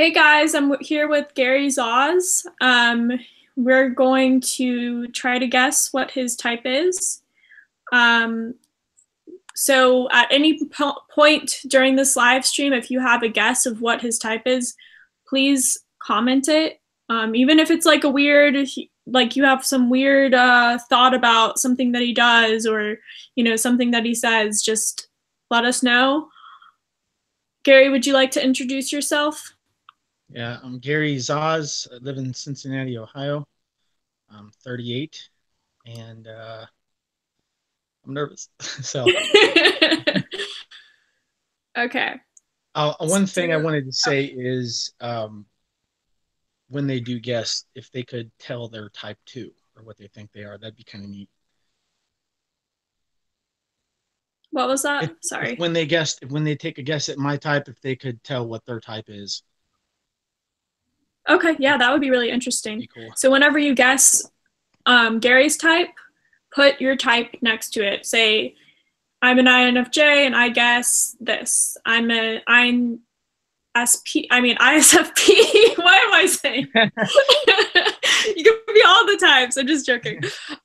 Hey guys, I'm here with Gary Zaz. We're going to try to guess what his type is. Um, so at any point during this live stream, if you have a guess of what his type is, please comment it. Even if it's like a weird, like you have some weird thought about something that he does or, something that he says, just let us know. Gary, would you like to introduce yourself? Yeah, I'm Gary Zaz. I live in Cincinnati, Ohio. I'm 38 and I'm nervous. So, Okay. one thing I So, wanted to say is when they do guess, if they could tell their type two or what they think they are, that'd be kind of neat. what was that? If Sorry. when they guessed, when they take a guess at my type, if they could tell what their type is, Okay, that'd yeah, that would be really interesting. be cool. So whenever you guess Gary's type, put your type next to it. Say, I'm an INFJ and I guess this. I'm a INSP, I mean ISFP. Why am I saying? You can be all the time, so just joking.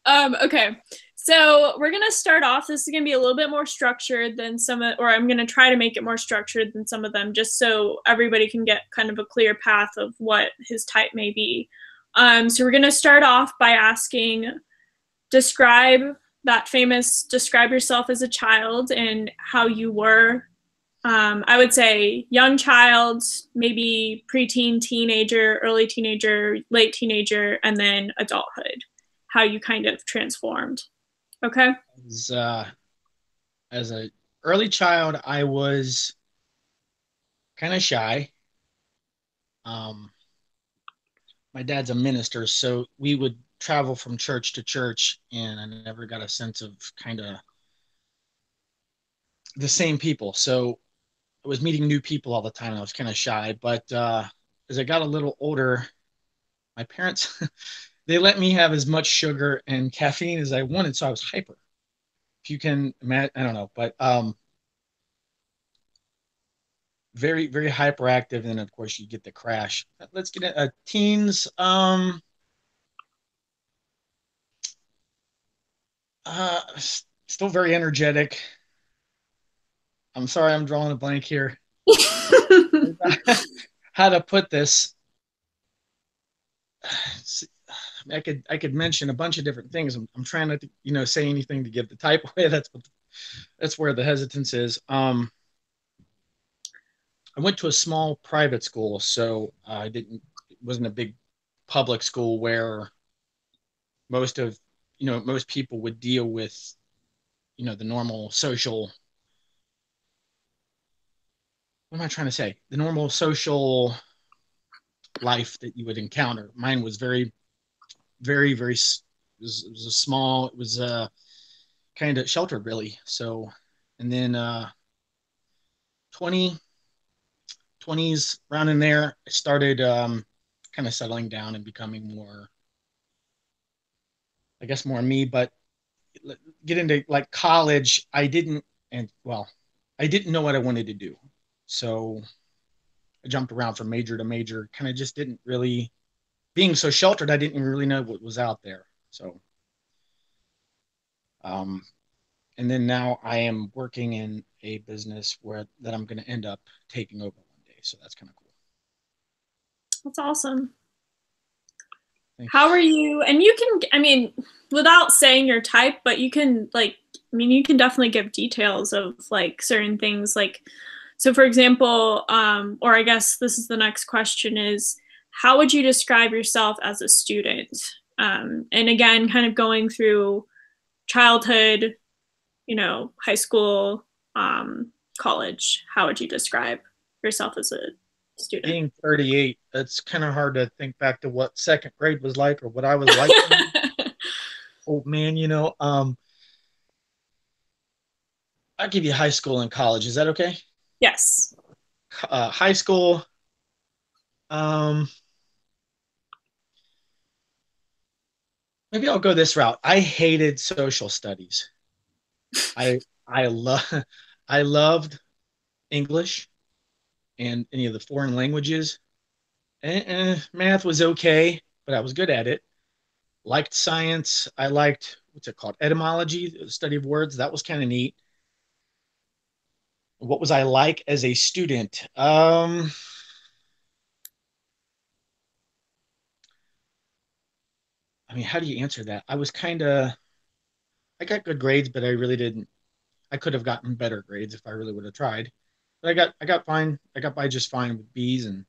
Okay. So we're gonna start off. This is gonna be a little bit more structured than or I'm gonna try to make it more structured than some of them, just so everybody can get kind of a clear path of what his type may be. So we're gonna start off by asking, describe that famous describe yourself as a child and how you were. I would say young child, maybe preteen, teenager, early teenager, late teenager, and then adulthood. How you kind of transformed. Okay. As, as a early child, I was kind of shy. Um, my dad's a minister, so we would travel from church to church, and I never got a sense of kind of the same people. So I was meeting new people all the time. And I was kind of shy, but as I got a little older, my parents they let me have as much sugar and caffeine as I wanted, so I was hyper. If you can imagine, I don't know, but very very hyperactive, and then of course you get the crash. Let's get it. Teens. Uh, Still very energetic. I'm sorry, I'm drawing a blank here. How to put this? I could mention a bunch of different things. I'm trying not to say anything to give the type away. That's where the hesitance is. I went to a small private school, so I didn't it wasn't a big public school where most of most people would deal with the normal social, what am I trying to say, the normal social life that you would encounter. Mine was very very very it was a small, it was kind of sheltered really. So and then 20 20s around in there I started kind of settling down and becoming more, I guess, more me. But get into like college, I didn't, and well, I didn't know what I wanted to do. So I jumped around from major to major, kind of just didn't really, being so sheltered, I didn't really know what was out there. So, um, and then now I am working in a business where that I'm going to end up taking over one day. So that's kind of cool. That's awesome. Thank How are you? And you can, I mean, without saying your type, but you can like, I mean, you can definitely give details of like certain things. Like, so for example, or I guess this is the next question is, how would you describe yourself as a student? And again, kind of going through childhood, high school, college. How would you describe yourself as a student? Being 38, it's kind of hard to think back to what second grade was like or what I was like. Oh man, I'll give you high school and college. Is that okay? Yes. High school, um, maybe I'll go this route. I hated social studies. I love I loved English and any of the foreign languages. Math was okay, but I was good at it. Liked science. I liked, what's it called? Etymology, the study of words. That was kind of neat. What was I like as a student? I mean, how do you answer that? I got good grades, but I really didn't. I could have gotten better grades if I really would have tried. But I got fine. I got by just fine with B's and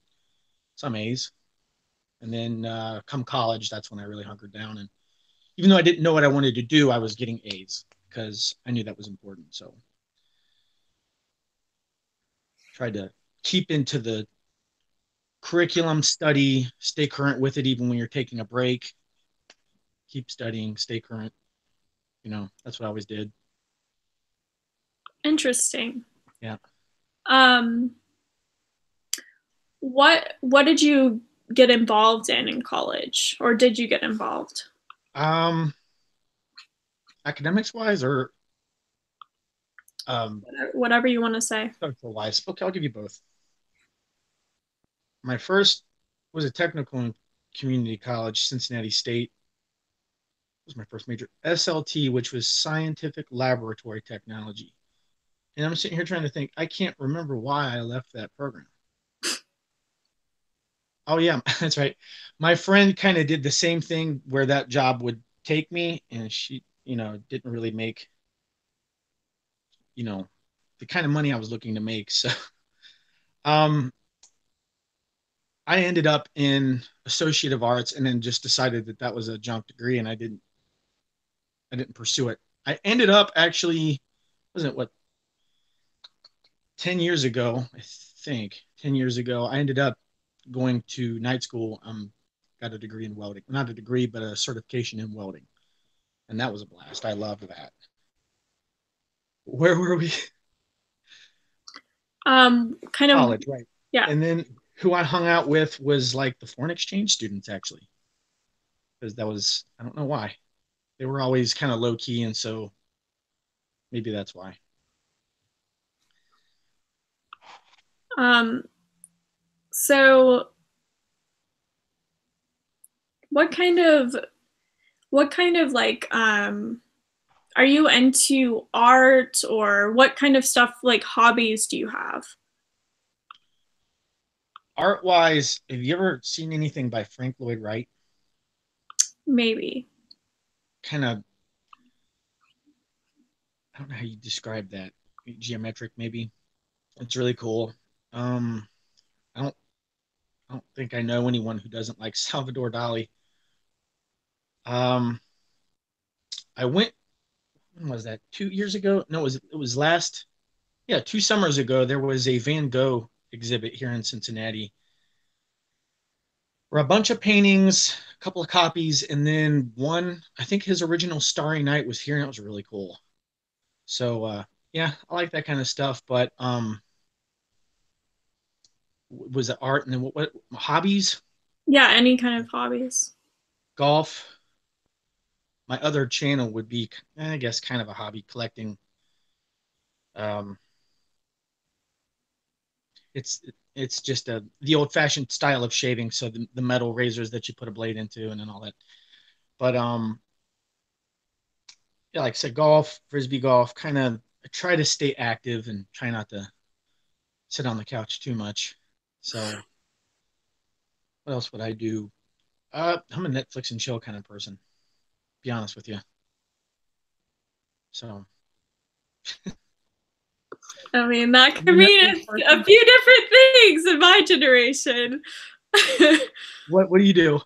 some A's. And then come college, that's when I really hunkered down. And even though I didn't know what I wanted to do, I was getting A's because I knew that was important. So tried to keep into the curriculum, study, stay current with it, even when you're taking a break. Keep studying, stay current. That's what I always did. Interesting. Yeah. Um, what did you get involved in college, or did you get involved? Um, Academics wise or um, Whatever you want to say. social wise? Okay, I'll give you both. My first was a technical and community college, Cincinnati State. Was my first major. SLT, which was scientific laboratory technology. And I'm sitting here trying to think, I can't remember why I left that program. Oh, yeah, that's right. My friend kind of did the same thing where that job would take me, and she, didn't really make, you know, the kind of money I was looking to make. So, um, I ended up in associative arts and then just decided that that was a junk degree and I didn't pursue it. I ended up actually, wasn't it what, 10 years ago, I think 10 years ago, I ended up going to night school. Got a degree in welding, not a degree, but a certification in welding. And that was a blast. I loved that. Where were we? Kind of, College, right. yeah. And then who I hung out with was like the foreign exchange students, actually, because that was, I don't know why. They were always kind of low key. And so maybe that's why. Um, so what kind of like are you into art, or what kind of stuff, like hobbies do you have? Art wise, have you ever seen anything by Frank Lloyd Wright? Maybe. Kind of, I don't know how you describe that. Geometric, maybe. It's really cool. Um, I don't, I don't think I know anyone who doesn't like Salvador Dali. Um, I went, when was that? 2 years ago? No, it was last, yeah, 2 summers ago. There was a Van Gogh exhibit here in Cincinnati where a bunch of paintings, a couple of copies, and then one, I think his original Starry Night was here, and it was really cool. So yeah, I like that kind of stuff. But was it art and then what hobbies? Yeah, any kind of hobbies. Golf. My other channel would be, I guess, kind of a hobby collecting. Um, it's it's just the old fashioned style of shaving, so the metal razors that you put a blade into and then all that. But yeah, like I said, golf, frisbee golf, kind of I try to stay active and try not to sit on the couch too much. So what else would I do? I'm a Netflix and chill kind of person, to be honest with you. So I mean, that are could you a mean Netflix a person? few different things in my generation. What do you do?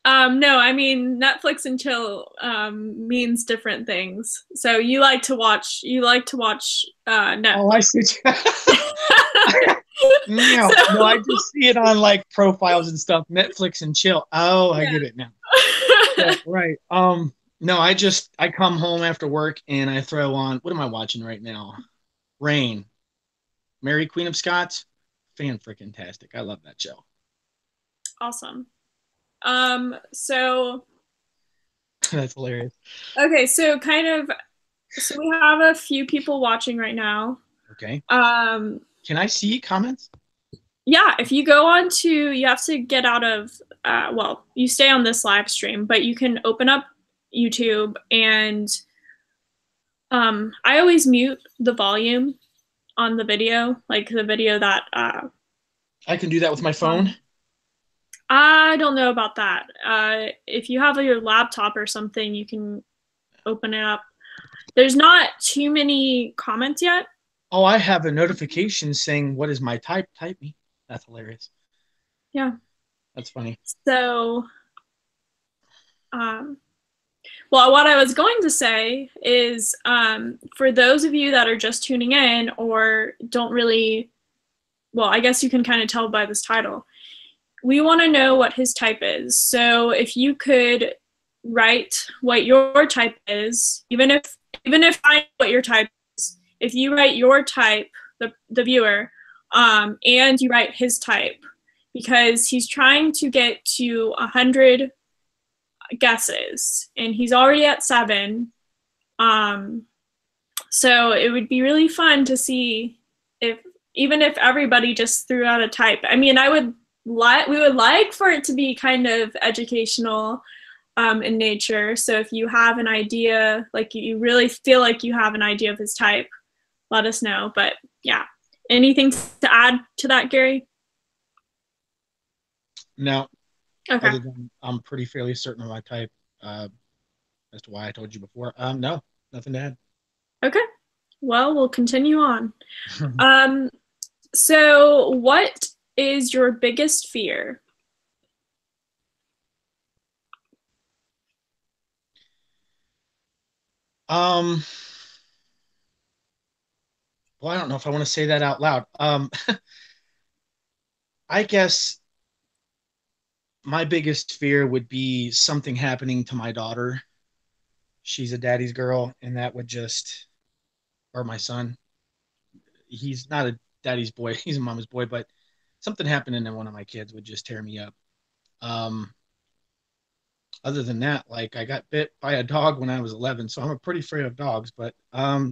No, I mean Netflix and chill means different things. So you like to watch Oh, I Netflix. see. No, I So just see it on like profiles and stuff, Netflix and chill. Oh, I get it now. Yeah, right. No, I come home after work and I throw on, what am I watching right now? Rain, Mary Queen of Scots. Fan freaking tastic. I love that show. awesome. So That's hilarious. okay, so we have a few people watching right now. Okay. Um, Can I see comments? yeah, if you go on to, you have to get out of, well, you stay on this live stream, but you can open up YouTube and I always mute the volume on the video, like the video that I can do that with my phone. I don't know about that. If you have your laptop or something, you can open it up. There's not too many comments yet. Oh, I have a notification saying, "What is my type? Type me." That's hilarious. Yeah. That's funny. So, um, well, what I was going to say is for those of you that are just tuning in or don't really, well, I guess you can kind of tell by this title. We want to know what his type is. So if you could write what your type is, even if I know what your type is, if you write your type, the viewer, and you write his type, because he's trying to get to 100 guesses and he's already at 7. Um, so it would be really fun to see if, even if everybody just threw out a type. I mean, we would like for it to be kind of educational in nature. So if you have an idea, like you really feel like you have an idea of his type, let us know. But yeah, anything to add to that, Gary? No, Okay. other than I'm pretty fairly certain of my type, uh, as to why I told you before. No, nothing to add. Okay. Well, we'll continue on. Um, so what is your biggest fear? um, well, I don't know if I want to say that out loud. I guess my biggest fear would be something happening to my daughter. She's a daddy's girl, and that would just, or my son. He's not a daddy's boy; he's a mama's boy. But something happening to one of my kids would just tear me up. Um, Other than that, like I got bit by a dog when I was 11, so I'm pretty afraid of dogs. But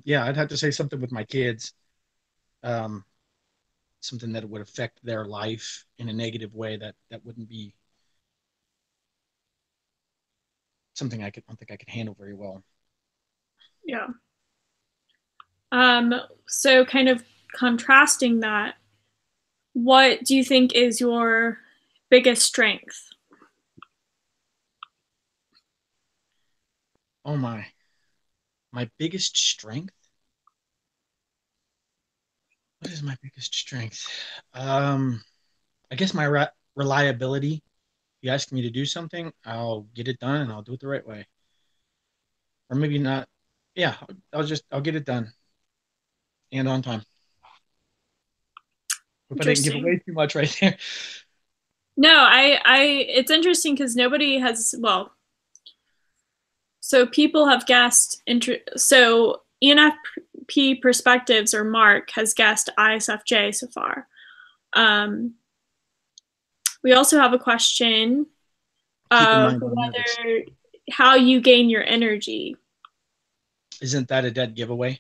yeah, I'd have to say something with my kids, um, something that would affect their life in a negative way that wouldn't be something I don't think I could handle very well. Yeah. Um, so kind of contrasting that, what do you think is your biggest strength? Oh my biggest strength. What is my biggest strength? I guess my reliability. You ask me to do something, I'll get it done and I'll do it the right way. Or maybe not. Yeah, I'll get it done and on time. Hope I didn't give Interesting. away too much right there. No, it's interesting because nobody has, well, so people have guessed, so ENFP perspectives or Mark has guessed ISFJ so far. Um, we also have a question Keep in of mind I'm nervous. whether how you gain your energy. Isn't that a dead giveaway?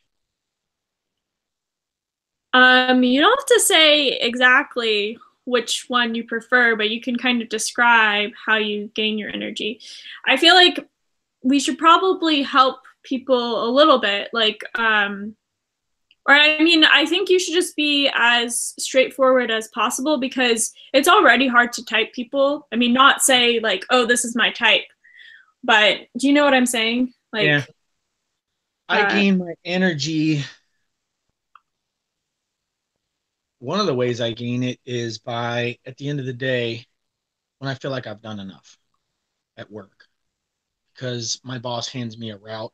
You don't have to say exactly which one you prefer, but you can kind of describe how you gain your energy. I feel like we should probably help people a little bit, like, or I mean, I think you should just be as straightforward as possible because it's already hard to type people. I mean, not say like, oh, this is my type, but do you know what I'm saying? Yeah. Like, I uh, gain my energy. One of the ways I gain it is by, at the end of the day, when I feel like I've done enough at work, because my boss hands me a route.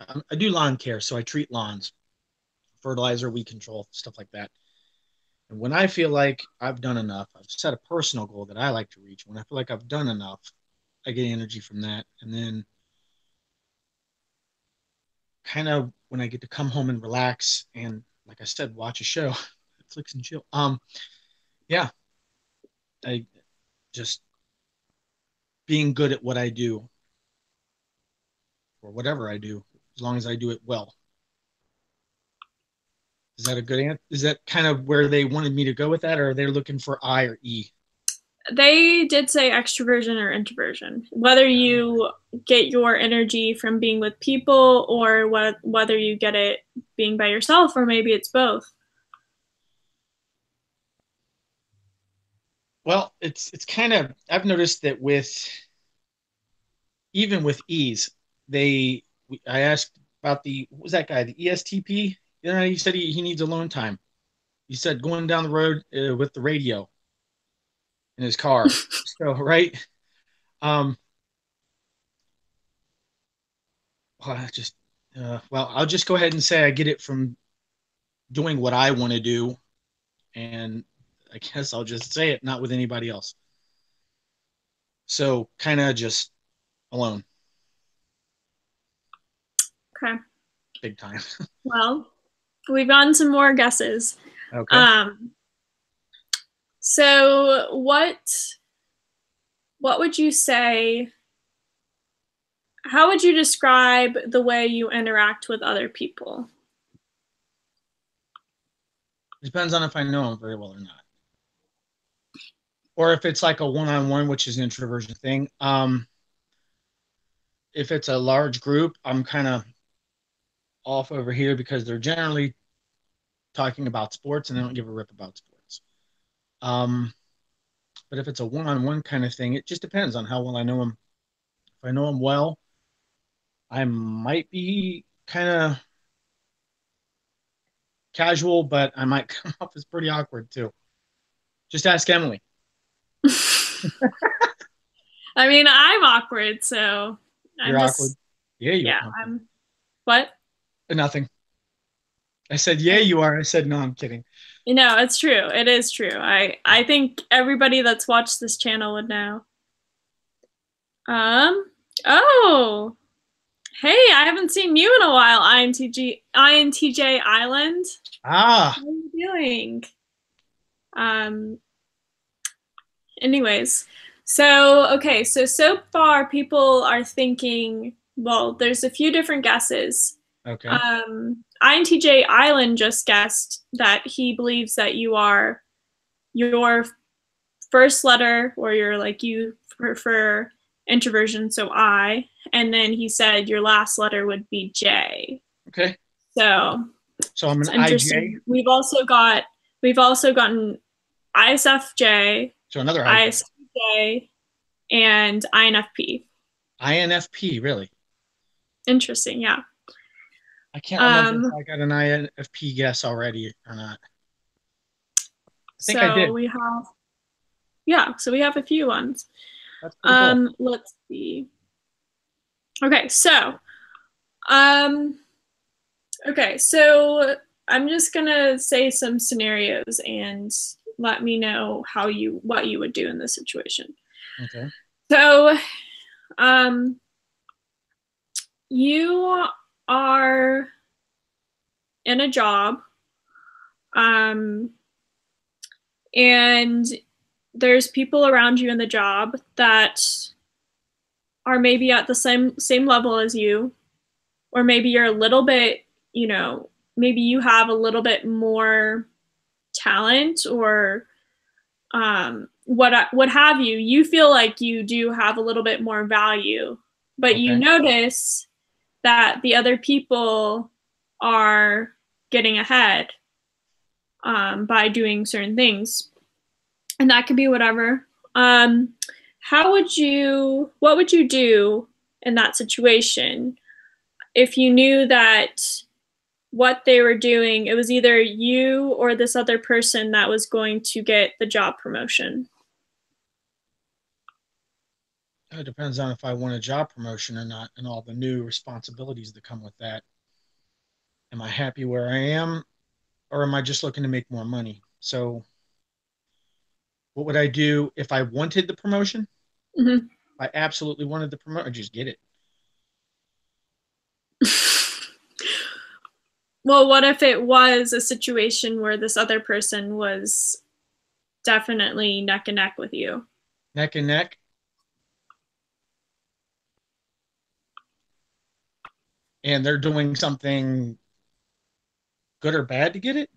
I do lawn care, so I treat lawns, fertilizer, weed control, stuff like that. And when I feel like I've done enough, I've set a personal goal that I like to reach. When I feel like I've done enough, I get energy from that. And then kind of when I get to come home and relax and, like I said, watch a show, Netflix and chill. Yeah, I just being good at what I do or whatever I do, as long as I do it well. Is that a good answer? Is that kind of where they wanted me to go with that, or are they looking for I or E? They did say extroversion or introversion. Whether you get your energy from being with people or whether you get it being by yourself, or maybe it's both. Well, it's kind of I've noticed that with even with E's, I asked about the what was that guy, the ESTP? You know, he said he needs alone time. He said going down the road with the radio in his car. So right, um, well, I'll just go ahead and say I get it from doing what I want to do, and I guess I'll just say it, not with anybody else. So kind of just alone, Okay. big time. Well, we've gotten some more guesses. Okay. Um, so what would you say? How would you describe the way you interact with other people? Depends on if I know him very well or not, or if it's like a one-on-one, which is an introversion thing. If it's a large group, I'm kind of off over here because they're generally talking about sports and they don't give a rip about sports. Um, but if it's a one-on-one kind of thing, it just depends on how well I know him. If I know him well, I might be kind of casual, but I might come off as pretty awkward too. Just ask Emily. I mean, I'm awkward, so You're I'm awkward. just, Yeah, you yeah, are. Okay. I'm, what? Nothing. I said, yeah, you are. I said, no, I'm kidding. No, it's true. It is true. I think everybody that's watched this channel would know. Um, oh, hey, I haven't seen you in a while, INTJ Island. Ah, How are you doing? Um, anyways, okay, so far people are thinking, well, there's a few different guesses. okay. INTJ Island just guessed that he believes that you are your first letter, or you're like you prefer introversion, so I, and then he said your last letter would be J. Okay. So So I'm it's an IJ. interesting. We've also gotten ISFJ, So another IJ. ISTJ, and INFp. INFP, really? Interesting, yeah. I can't remember if Um, I got an INFP guess already or not. I think I so did. we have yeah, so we have a few ones. That's pretty cool. Let's see. Okay, um, so I'm just gonna say some scenarios and let me know what you would do in this situation. Okay. So, um, you are in a job, um, and there's people around you in the job that are maybe at the same level as you, or maybe you're a little bit, maybe you have a little bit more talent, or what have you. You feel like you do have a little bit more value, but you Okay. notice that the other people are getting ahead by doing certain things, and that could be whatever. What would you do in that situation if you knew that what they were doing, it was either you or this other person that was going to get the job promotion? It depends on if I want a job promotion or not and all the new responsibilities that come with that. Am I happy where I am or am I just looking to make more money? So, what would I do if I wanted the promotion? Mm-hmm. If I absolutely wanted the promotion, I'd just get it. Well, what if it was a situation where this other person was definitely neck and neck with you? Neck and neck. And they're doing something good or bad to get it?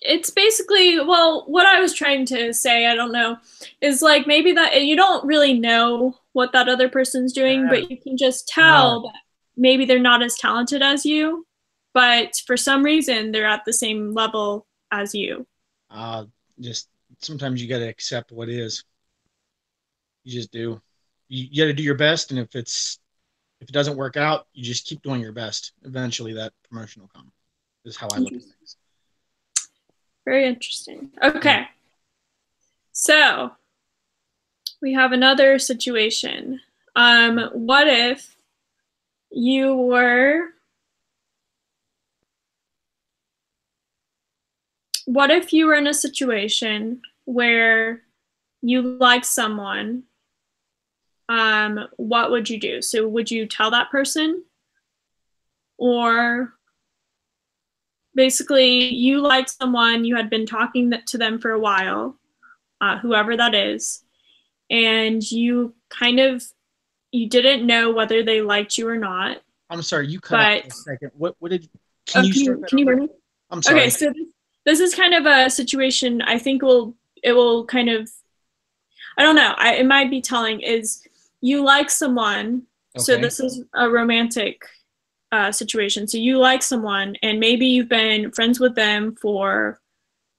It's basically, well, what I was trying to say, I don't know, is like maybe that you don't really know what that other person's doing, Uh, but you can just no, tell that maybe they're not as talented as you, but for some reason they're at the same level as you. uh, just sometimes you got to accept what is. You just do. You got to do your best, and if it doesn't work out, you just keep doing your best. Eventually, that promotion will come. Is how I look at things. Very interesting. Yeah. Okay. So we have another situation. What if you were, what if you were in a situation where you like someone? What would you do? So would you tell that person, or basically you like someone, you had been talking to them for a while, whoever that is, and you kind of, you didn't know whether they liked you or not, I'm sorry, you cut out but for a second. What did? Can oh, you start that can you hear over? me? I'm Okay, sorry. so this is kind of a situation I think will, it will kind of, I don't know, it might be telling is you like someone, so Okay. this is a romantic situation. So you like someone and maybe you've been friends with them for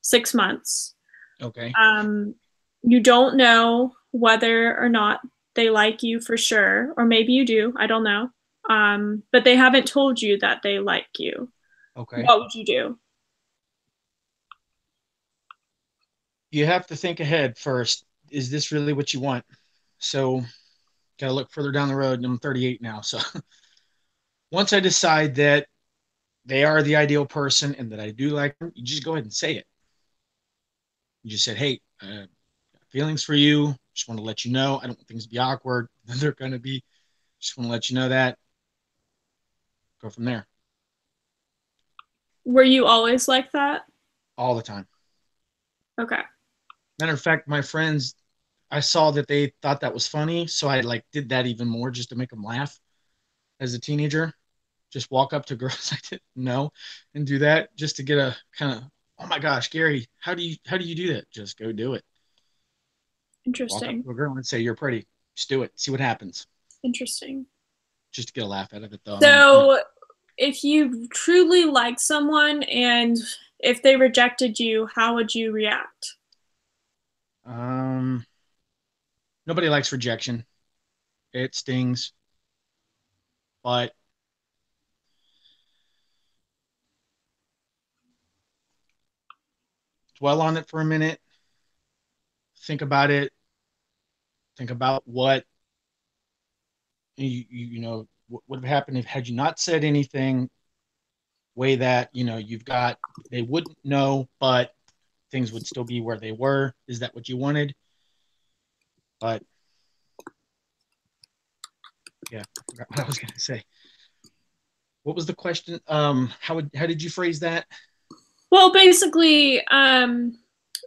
6 months. Okay. Um, you don't know whether or not they like you for sure, or maybe you do, I don't know. But they haven't told you that they like you. Okay. What would you do? You have to think ahead first. Is this really what you want? So, gotta look further down the road. I'm 38 now, so once I decide that they are the ideal person and that I do like them, you just go ahead and say it. You just said, "Hey, feelings for you. Just want to let you know. I don't want things to be awkward. They're going to be. Just want to let you know that." Go from there. Were you always like that? All the time. Okay. Matter of fact, my friends, I saw that they thought that was funny, so I like did that even more just to make them laugh as a teenager. Just walk up to girls I didn't know and do that just to get a kind of, oh my gosh, Gary, how do you do that? Just go do it. Walk up Interesting. to a girl and say you're pretty. Just do it. See what happens. Interesting. Just to get a laugh out of it, though. I mean, So if you truly like someone and if they rejected you, how would you react? um, nobody likes rejection. It stings, but dwell on it for a minute. Think about it. Think about what what would have happened if had you not said anything. Way that you've got they wouldn't know, but things would still be where they were. Is that what you wanted? But yeah, I forgot what I was going to say. What was the question? How did you phrase that? Well, basically,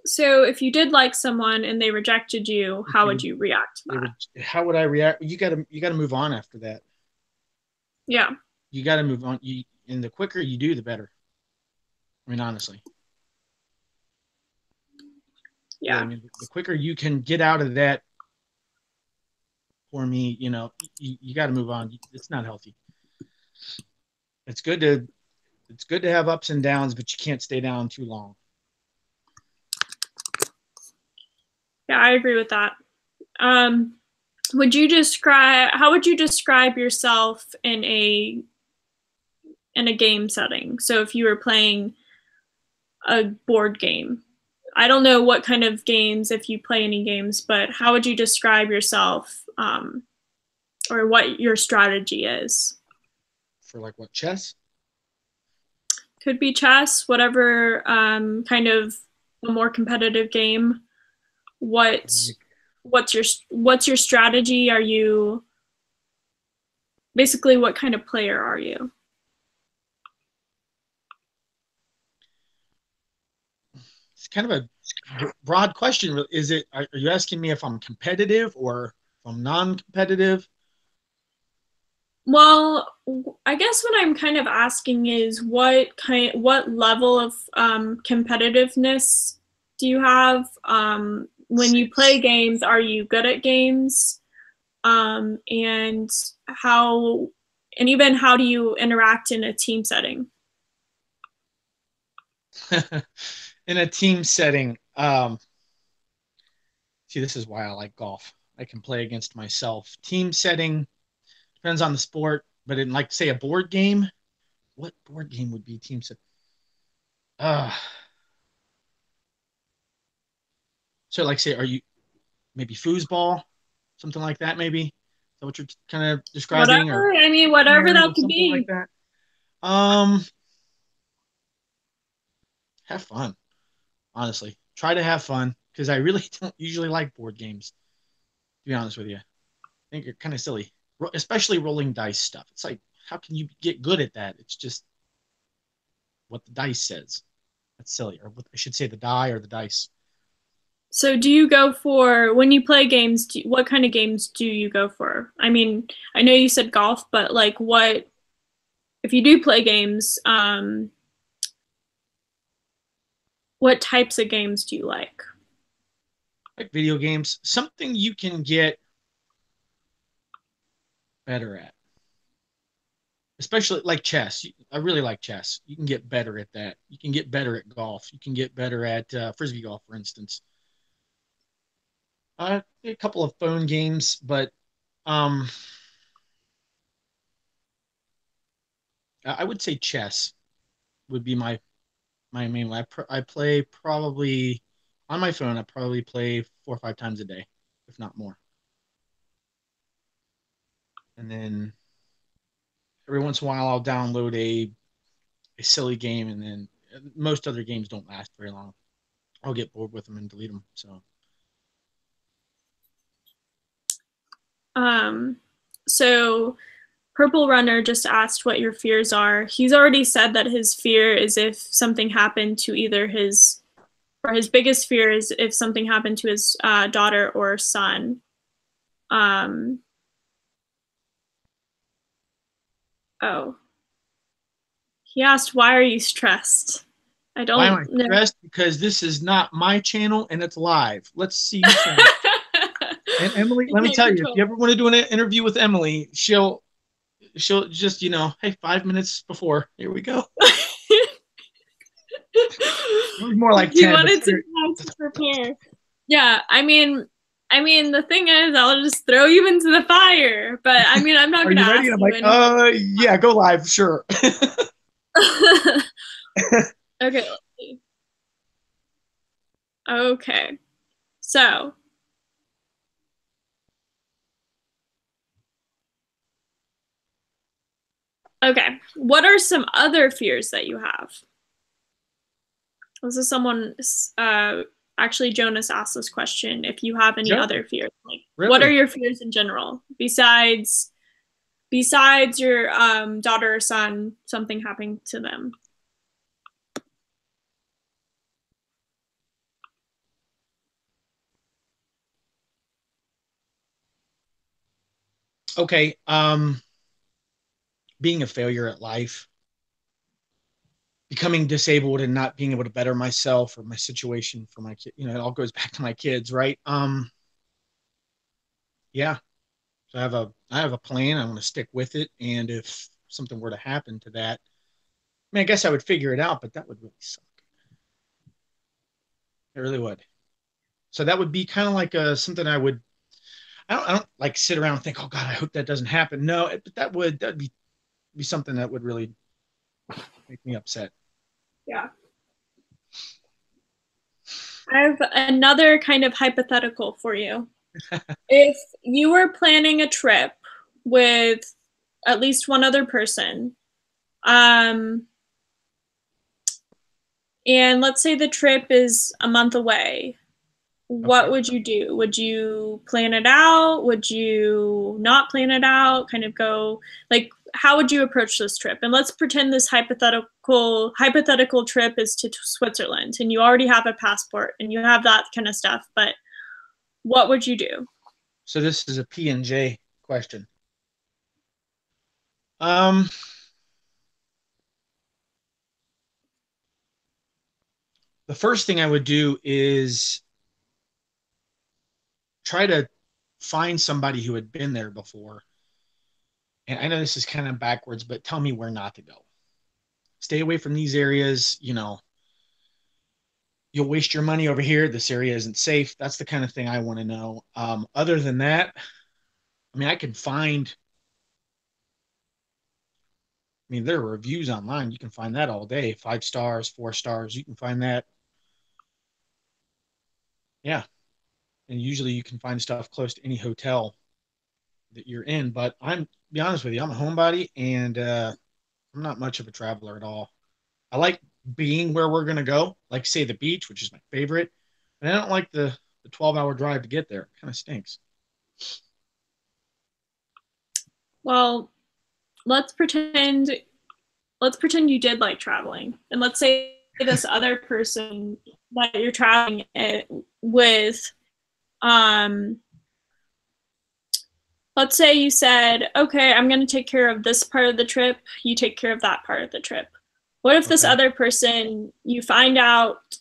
so if you did like someone and they rejected you, If how would you you react to they that? would, how would I react? You gotta move on after that. Yeah, You gotta move on. And the quicker you do, the better. I mean, honestly, really. I yeah, mean, the quicker you can get out of that, for me, you got to move on. It's not healthy. It's good to it's good to have ups and downs, but you can't stay down too long. yeah, I agree with that. Um, how would you describe yourself in a game setting? So if you were playing a board game, I don't know what kind of games, if you play any games, but how would you describe yourself, or what your strategy is? For like what, chess? Could be chess, whatever, kind of a more competitive game. What Like, what's your strategy? Are you basically, what kind of player are you? it's kind of a broad question. Is it? Are you asking me if I'm competitive or if I'm non-competitive? Well, I guess what I'm kind of asking is what level of competitiveness do you have? When you play 6. games, are you good at games? And how, and even how do you interact in a team setting? In a team setting, see, this is why I like golf. I can play against myself. Team setting depends on the sport, but in like say a board game, what board game would be team set? Uh, so like say, are you maybe foosball, something like that? Maybe is that what you're kind of describing, or Whatever. I mean, whatever Mary that or could something like be. that? Have fun. Honestly, try to have fun because I really don't usually like board games. To be honest with you, I think you're kind of silly, especially rolling dice stuff. It's like, how can you get good at that? It's just what the dice says. That's silly, or what, I should say the die or the dice. So, do you go for when you play games? What kind of games do you go for? I mean, I know you said golf, but like, what if you do play games? What types of games do you like? Like video games, something you can get better at, especially like chess. I really like chess. You can get better at that. You can get better at golf. You can get better at frisbee golf, for instance. A couple of phone games, but um, I would say chess would be my main one. I play probably on my phone. I probably play 4 or 5 times a day, if not more. And then every once in a while, I'll download a silly game, and then most other games don't last very long. I'll get bored with them and delete them. So Um, so Purple Runner just asked what your fears are. He's already said that his fear is if something happened to either his, or his biggest fear is if something happened to his daughter or son. Um, oh, he asked, why are you stressed? I why am don't I know. stressed? Because this is not my channel and it's live. Let's see who's saying it. And Emily, You let me can't tell you, if control you ever want to do an interview with Emily, she'll just hey, 5 minutes before, here we go. it. It was more like He 10, but wanted to know to prepare. Yeah, I mean, the thing is, I'll just throw you into the fire. But I mean, I'm not are gonna you ready? ask And I'm you like, anything. yeah, go live, sure. Okay, let's see. Okay, so okay, what are some other fears that you have? This is someone. Actually, Jonas asked this question. If you have any Joe, other fears, like what are really? your fears in general besides your daughter or son, something happening to them? Okay. Being a failure at life, becoming disabled and not being able to better myself or my situation for my kid, it all goes back to my kids, right? Yeah. So I have a plan. I want to stick with it. And if something were to happen to that, I mean, I guess I would figure it out, but that would really suck. It really would. So that would be kind of like something I don't like sit around and think, oh God, I hope that doesn't happen. No, but that'd be something that would really make me upset. Yeah. I have another kind of hypothetical for you. If you were planning a trip with at least one other person, um, and let's say the trip is a month away, what Okay. would you do? Would you plan it out? Would you not plan it out? Kind of go like how would you approach this trip? And let's pretend this hypothetical trip is to Switzerland and you already have a passport and you have that kind of stuff, but what would you do? So this is a P and J question. Um, the first thing I would do is try to find somebody who had been there before. And I know this is kind of backwards, but tell me where not to go. Stay away from these areas. You'll waste your money over here. This area isn't safe. That's the kind of thing I want to know. Other than that, I mean, there are reviews online. You can find that all day. 5 stars, 4 stars. You can find that. Yeah. And usually you can find stuff close to any hotel that you're in. But be honest with you, I'm a homebody and I'm not much of a traveler at all. I like being where we're gonna go, like say the beach, which is my favorite. And I don't like the 12-hour drive to get there. It kind of stinks. Well, let's pretend you did like traveling, and let's say this other person that you're traveling with, let's say you said, okay, I'm going to take care of this part of the trip, you take care of that part of the trip. What if this other person, you find out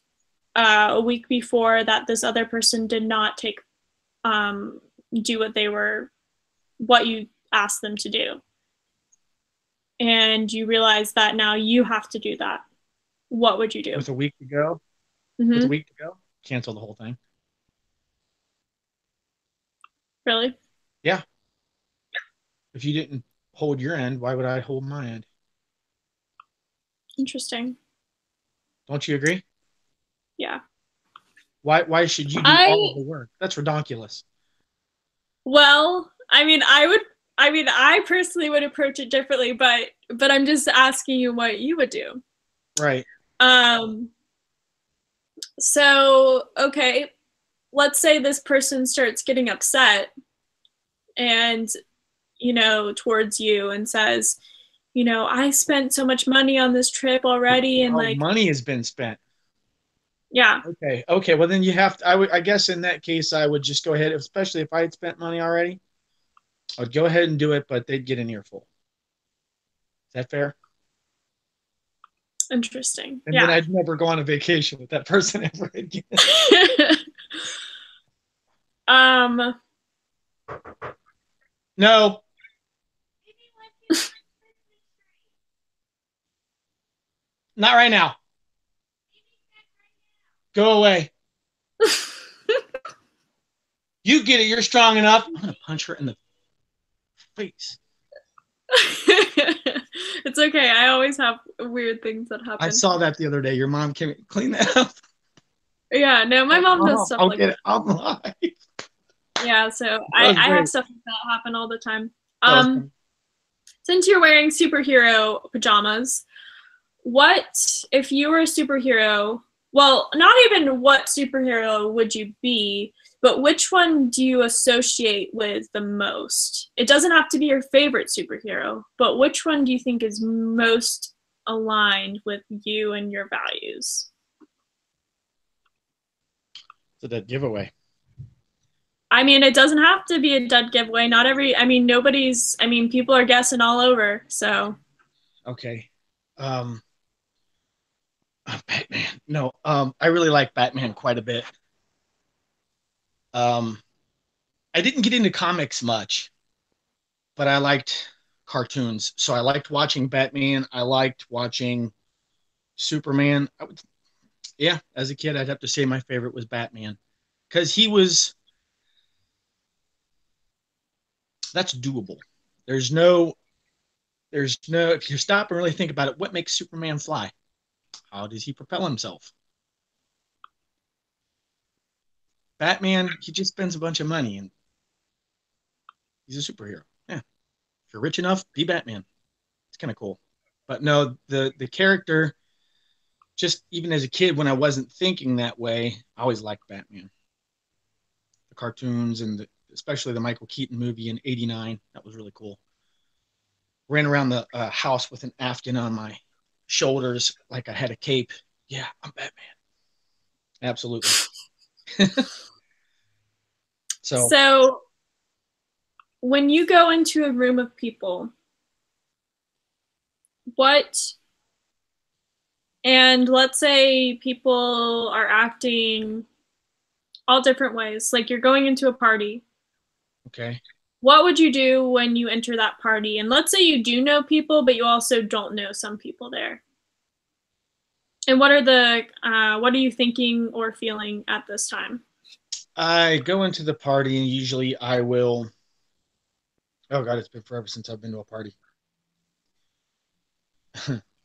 a week before that this other person did not do what you asked them to do, and you realize that now you have to do that? What would you do? With a week to go? Mm-hmm. With a week to go? Cancel the whole thing. Really? Yeah. If you didn't hold your end, why would I hold my end? Interesting. Don't you agree? Yeah. Why should you do all of the work? That's ridiculous. Well, I personally would approach it differently, but I'm just asking you what you would do. Right. So, okay, let's say this person starts getting upset and, towards you and says, I spent so much money on this trip already, and money has been spent. Yeah. Okay. Well, then you have to. I guess in that case, I would just go ahead, especially if I had spent money already. I would go ahead and do it, but they'd get an earful. Is that fair? Interesting. And then I'd never go on a vacation with that person ever again. No. Not right now. Go away. You get it. You're strong enough. I'm going to punch her in the face. It's okay. I always have weird things that happen. I saw that the other day. Your mom came clean that up. Yeah, no, my mom does stuff like that. I'm live. Yeah, so I have stuff like that happen all the time. Since you're wearing superhero pajamas, what if you were a superhero? Well, not even what superhero would you be, but which one do you associate with the most? It doesn't have to be your favorite superhero, but which one do you think is most aligned with you and your values? It's a dead giveaway. I mean, it doesn't have to be a dead giveaway. People are guessing all over, so. Okay. Batman. No, I really like Batman quite a bit. I didn't get into comics much, but I liked cartoons. So I liked watching Batman. I liked watching Superman. As a kid, I'd have to say my favorite was Batman because that's doable. There's no, if you stop and really think about it, what makes Superman fly? How does he propel himself? Batman, he just spends a bunch of money and he's a superhero. Yeah. If you're rich enough, be Batman. It's kind of cool. But no, the character, just even as a kid when I wasn't thinking that way, I always liked Batman. The cartoons and especially the Michael Keaton movie in '89. That was really cool. Ran around the house with an Afghan on my shoulders like I had a cape. Yeah, I'm Batman. Absolutely. So when you go into a room of people what, and let's say people are acting all different ways. Like you're going into a party. Okay. What would you do when you enter that party? And let's say you do know people, but you also don't know some people there. And what are you thinking or feeling at this time? I go into the party and usually I will. Oh God, it's been forever since I've been to a party.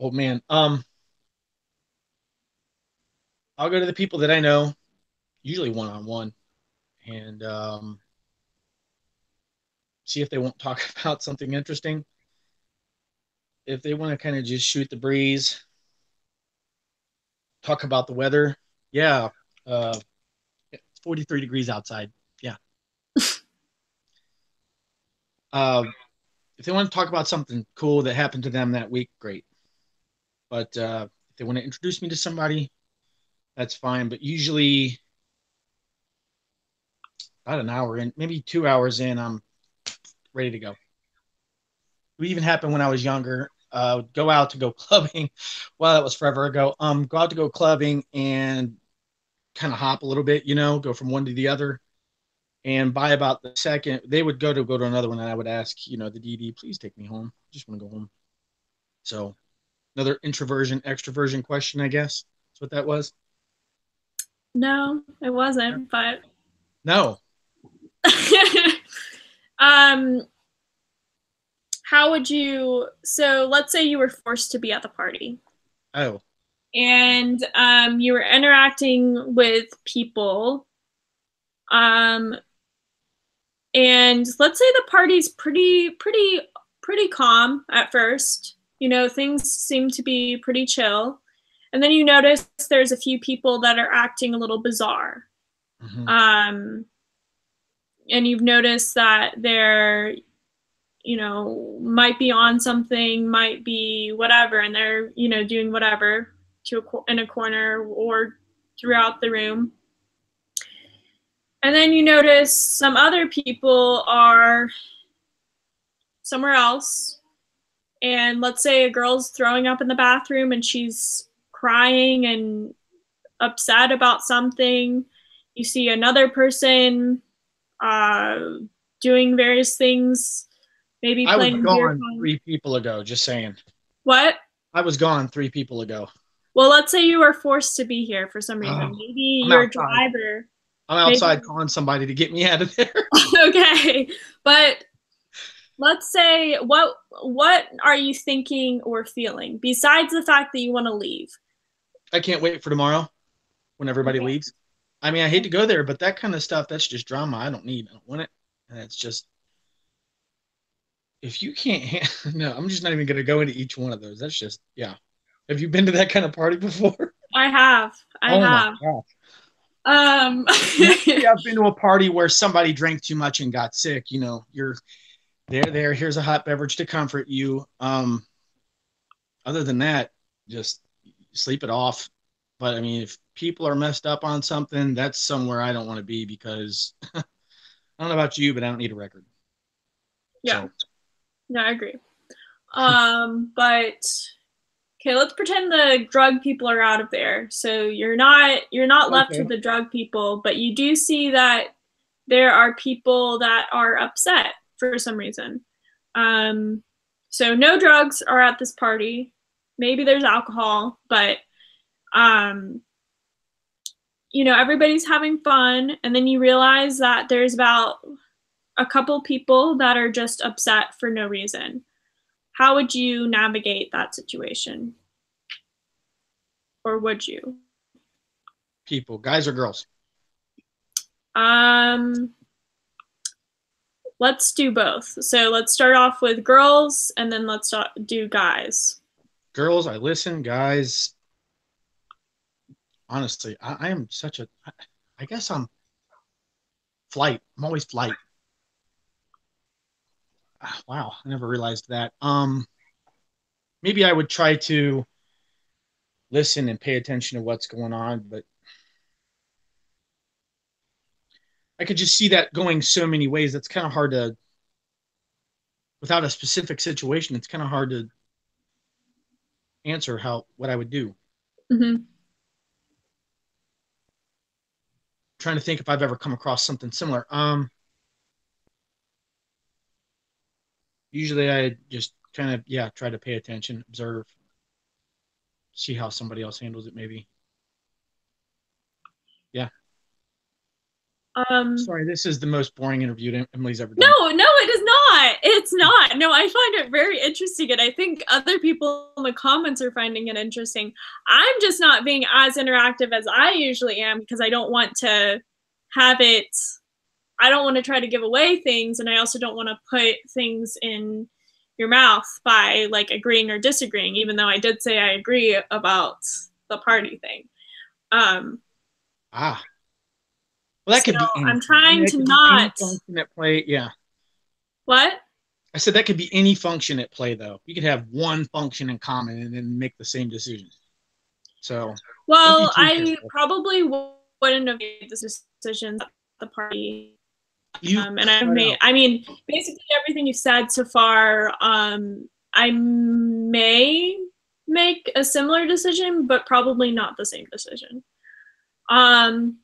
Oh man. I'll go to the people that I know, usually one on one, and see if they won't talk about something interesting. If they want to kind of just shoot the breeze, talk about the weather. Yeah, it's 43 degrees outside. Yeah. Uh, if they want to talk about something cool that happened to them that week, great. But if they want to introduce me to somebody, that's fine. But usually, about an hour in, maybe 2 hours in, I'm ready to go. It even happened when I was younger. Go out to go clubbing. Well, that was forever ago. Go out to go clubbing and kind of hop a little bit, go from one to the other. And by about the second, they would go to another one, and I would ask, the DD, please take me home. I just want to go home. So another introversion, extroversion question, I guess. That's what that was. No, it wasn't, but No. um how would you, so let's say you were forced to be at the party Oh. and you were interacting with people, um and let's say the party's pretty calm at first. Things seem to be pretty chill. And then you notice there's a few people that are acting a little bizarre. Mm-hmm. And you've noticed that they're, might be on something, might be whatever, and they're, doing whatever in a corner or throughout the room. And then you notice some other people are somewhere else. And let's say a girl's throwing up in the bathroom and she's crying and upset about something. You see another person uh, doing various things, maybe I was playing beer gone pong. 3 people ago, just saying. What? I was gone 3 people ago. Well, let's say you were forced to be here for some reason. Oh, Maybe I'm your outside. driver. I'm Maybe. outside calling somebody to get me out of there. Okay, but let's say what are you thinking or feeling besides the fact that you want to leave? I can't wait for tomorrow when everybody Okay. leaves. I mean, I hate to go there, but that kind of stuff, that's just drama. I don't need. I don't want it. And it's just, if you can't, no, I'm just not even going to go into each one of those. That's just, yeah. Have you been to that kind of party before? I have. I Oh my have. God. Um, Naturally, I've been to a party where somebody drank too much and got sick. You're there. Here's a hot beverage to comfort you. Other than that, just sleep it off. But I mean, if people are messed up on something, that's somewhere I don't want to be because I don't know about you, but I don't need a record. yeah, So, no, I agree. But okay, let's pretend the drug people are out of there. So you're not left with okay. the drug people, but you do see that there are people that are upset for some reason. Um, so no drugs are at this party. Maybe there's alcohol, but um, everybody's having fun, and then you realize that there's about a couple people that are just upset for no reason. How would you navigate that situation? Or would you? People, guys or girls? Um, let's do both. So let's start off with girls and then let's do guys. Girls, I listen. Guys, honestly, I am such a, I guess I'm flight. I'm always flight. Wow, I never realized that. Maybe I would try to listen and pay attention to what's going on, but I could just see that going so many ways. That's kind of hard to, without a specific situation, it's kind of hard to answer what I would do. Mm-hmm. Trying to think if I've ever come across something similar. Usually I just kind of, yeah, try to pay attention, observe, see how somebody else handles it maybe. Yeah. Um, Sorry, this is the most boring interview Emily's ever no, done. no, it is not. It's not. No, I find it very interesting, and I think other people in the comments are finding it interesting. I'm just not being as interactive as I usually am because I don't want to have it. I don't want to try to give away things, and I also don't want to put things in your mouth by like agreeing or disagreeing, even though I did say I agree about the party thing. Um, Ah, well, that so could be I'm anything. I mean, trying that to could be any not. function at play. Yeah. What? I said that could be any function at play, though. You could have one function in common and then make the same decision. So don't be Well, too I careful. probably wouldn't have made this decision at the party. You And I've cut made, out. I mean, basically everything you've said so far, I may make a similar decision, but probably not the same decision. Um,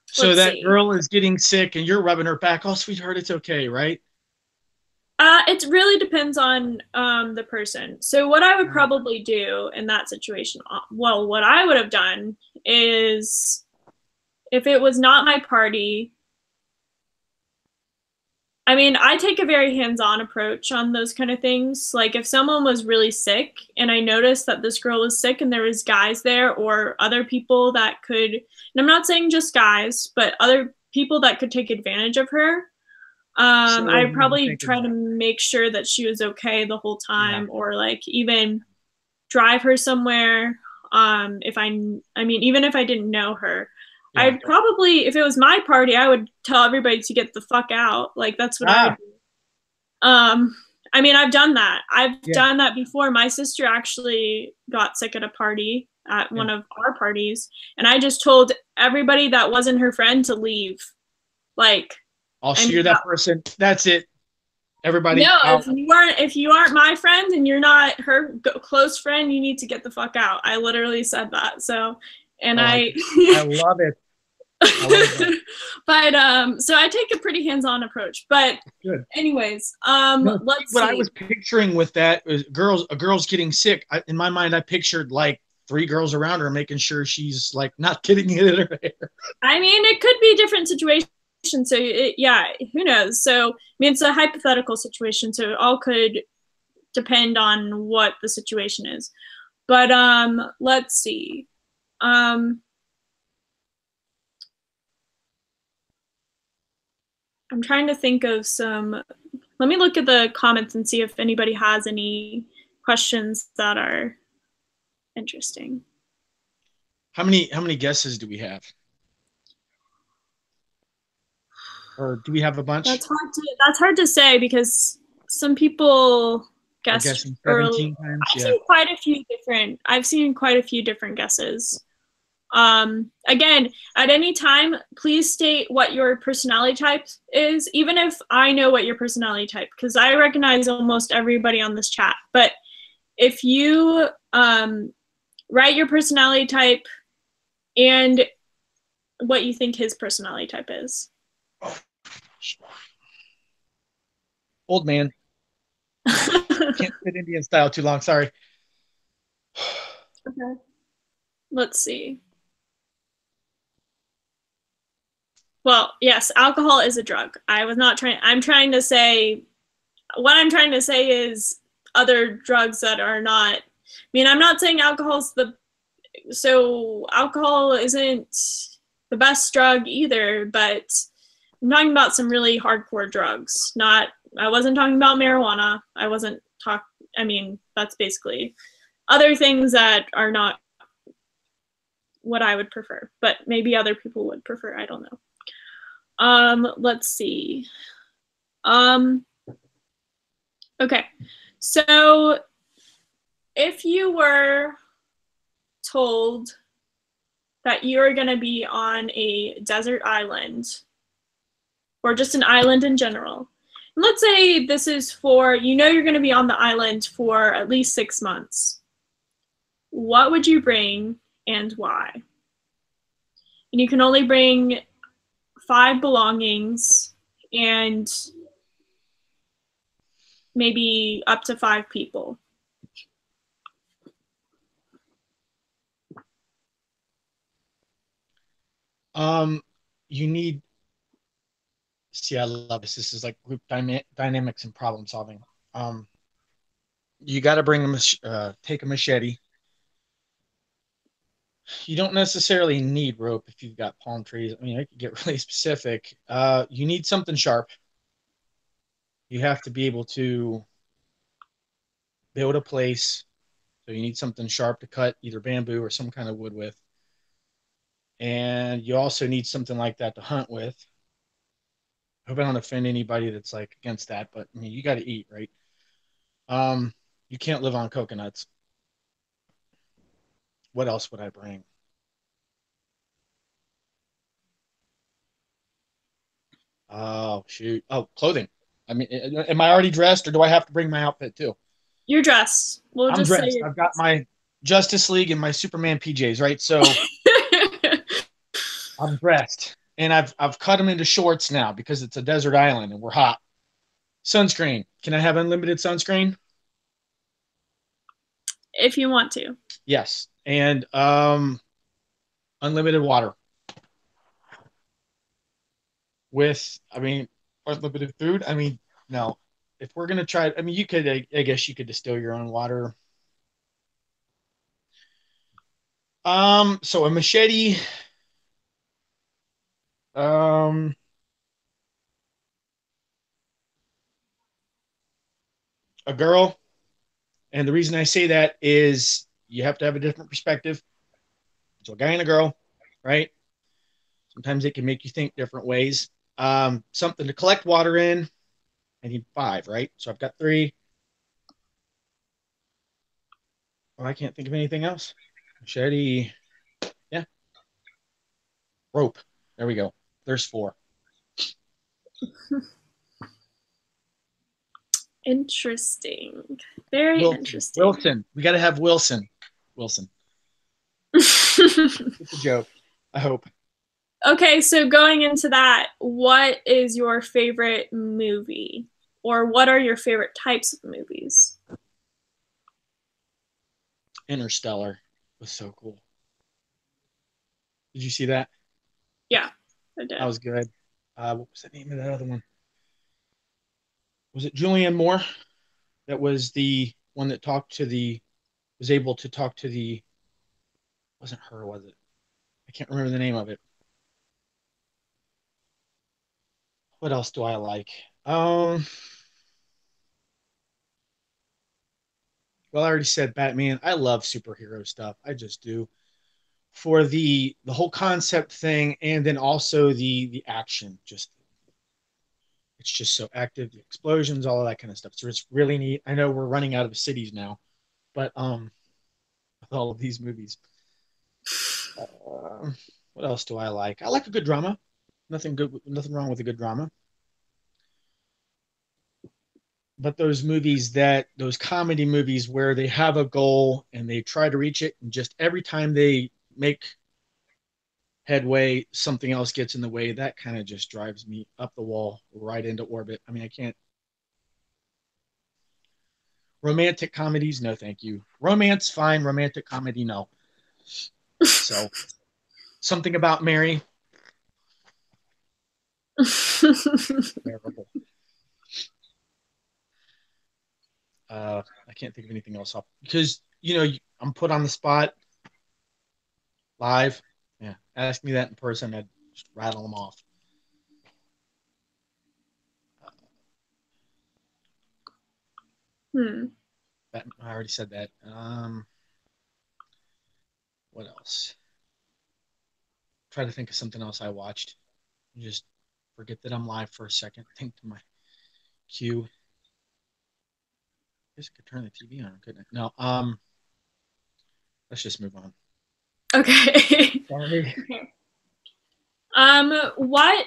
So let's that see. girl is getting sick and you're rubbing her back. Oh, sweetheart, it's okay, right? It really depends on the person. So what I would probably do in that situation, well, what I would have done is if it was not my party, I mean, I take a very hands-on approach on those kind of things. Like if someone was really sick and I noticed that this girl was sick and there was guys there or other people that could, and I'm not saying just guys, but other people that could take advantage of her, So I'd I'm probably try thinking, to make sure that she was okay the whole yeah, time or like even drive her somewhere. If I mean, even if I didn't know her, yeah. I'd probably, if it was my party, I would tell everybody to get the fuck out. Like that's what I would Ah, do. I mean, I've done that. I've yeah, done that before. My sister actually got sick at a party at yeah. one of our parties, and I just told everybody that wasn't her friend to leave. Like, Oh, I so mean, you're that person. That's it. Everybody no, out. if you aren't my friend and you're not her close friend, you need to get the fuck out. I literally said that. So, and Oh, I I love it. I love that. but so I take a pretty hands-on approach. But Good. anyways, No, let's what I see. was picturing with that is a girl's getting sick. In my mind, I pictured like three girls around her, making sure she's like not getting it in her hair. I mean, it could be different situations. So yeah, who knows? So I mean, it's a hypothetical situation, so it all could depend on what the situation is. But let's see. Um, I'm trying to think of some. Let me look at the comments and see if anybody has any questions that are interesting. How many guesses do we have? Or do we have a bunch? That's hard to say because some people We're guessed guessing early. 17 times. Yeah. I've seen quite a few different guesses. Again, at any time, please state what your personality type is, even if I know what your personality type, because I recognize almost everybody on this chat. But if you write your personality type and what you think his personality type is. Old man. Can't sit Indian style too long. Sorry. Okay. Let's see. Well, yes, alcohol is a drug. I'm trying to say, what I'm trying to say is other drugs that are not, I mean, I'm not saying alcohol isn't the best drug either, but I'm talking about some really hardcore drugs. I wasn't talking about marijuana. I mean, that's basically other things that are not what I would prefer, but maybe other people would prefer. I don't know. Let's see. Okay. So if you were told that you're going to be on a desert island or just an island in general, and let's say this is for, you're going to be on the island for at least 6 months. what would you bring and why? And you can only bring 5 belongings and maybe up to 5 people. You need. See, I love this. This is like group dynamics and problem solving. Um, you got to bring take a machete. You don't necessarily need rope if you've got palm trees. I mean, I could get really specific. You need something sharp. You have to be able to build a place. So you need something sharp to cut either bamboo or some kind of wood with. And you also need something like that to hunt with. I hope I don't offend anybody that's like against that, but I mean, you got to eat, right? Um, you can't live on coconuts. What else would I bring? Oh, shoot. Oh, clothing. I mean, am I already dressed or do I have to bring my outfit too? You're dressed. We'll I'm just say dressed. you're I've got my Justice League and my Superman PJs, right? So dressed. I'm dressed. And I've cut them into shorts now because it's a desert island and we're hot. Sunscreen. Can I have unlimited sunscreen? If you want to. Yes. And unlimited water with, I mean, unlimited food. I mean, no. If we're gonna try, I mean, you could, I guess, you could distill your own water. So a machete, um, a girl, and the reason I say that is you have to have a different perspective. So a guy and a girl, right? Sometimes it can make you think different ways. Something to collect water in. I need 5, right? So I've got 3. Well, I can't think of anything else. Machete, yeah, rope. There we go. There's 4. Interesting. Very Wilson. interesting. Wilson. We got to have Wilson. Wilson. It's a joke. I hope. Okay, so going into that, what is your favorite movie? Or what are your favorite types of movies? Interstellar was so cool. Did you see that? Yeah, I That did. was good. What was the name of that other one? Was it Julianne Moore? That was the one that was able to talk to the, wasn't her, was it? I can't remember the name of it. What else do I like? Um, well, I already said Batman. I love superhero stuff. I just do. For the whole concept thing and then also the action. Just it's just so active, the explosions, all of that kind of stuff. So it's really neat. I know we're running out of cities now, but with all of these movies. Uh, what else do I like? I like a good drama. Nothing wrong with a good drama. But those comedy movies where they have a goal and they try to reach it, and just every time they make headway, something else gets in the way. That kind of just drives me up the wall, right into orbit. I mean, I can't. Romantic comedies, no, thank you. Romance, fine. Romantic comedy, no. So something about Mary, terrible. I can't think of anything else off because I'm put on the spot live. Yeah, ask me that in person, I'd just rattle them off. Hmm. I already said that. What else? Try to think of something else I watched. Just forget that I'm live for a second. Think to my cue. I guess I could turn the TV on, couldn't I? No. Let's just move on. Okay. Sorry. Um, what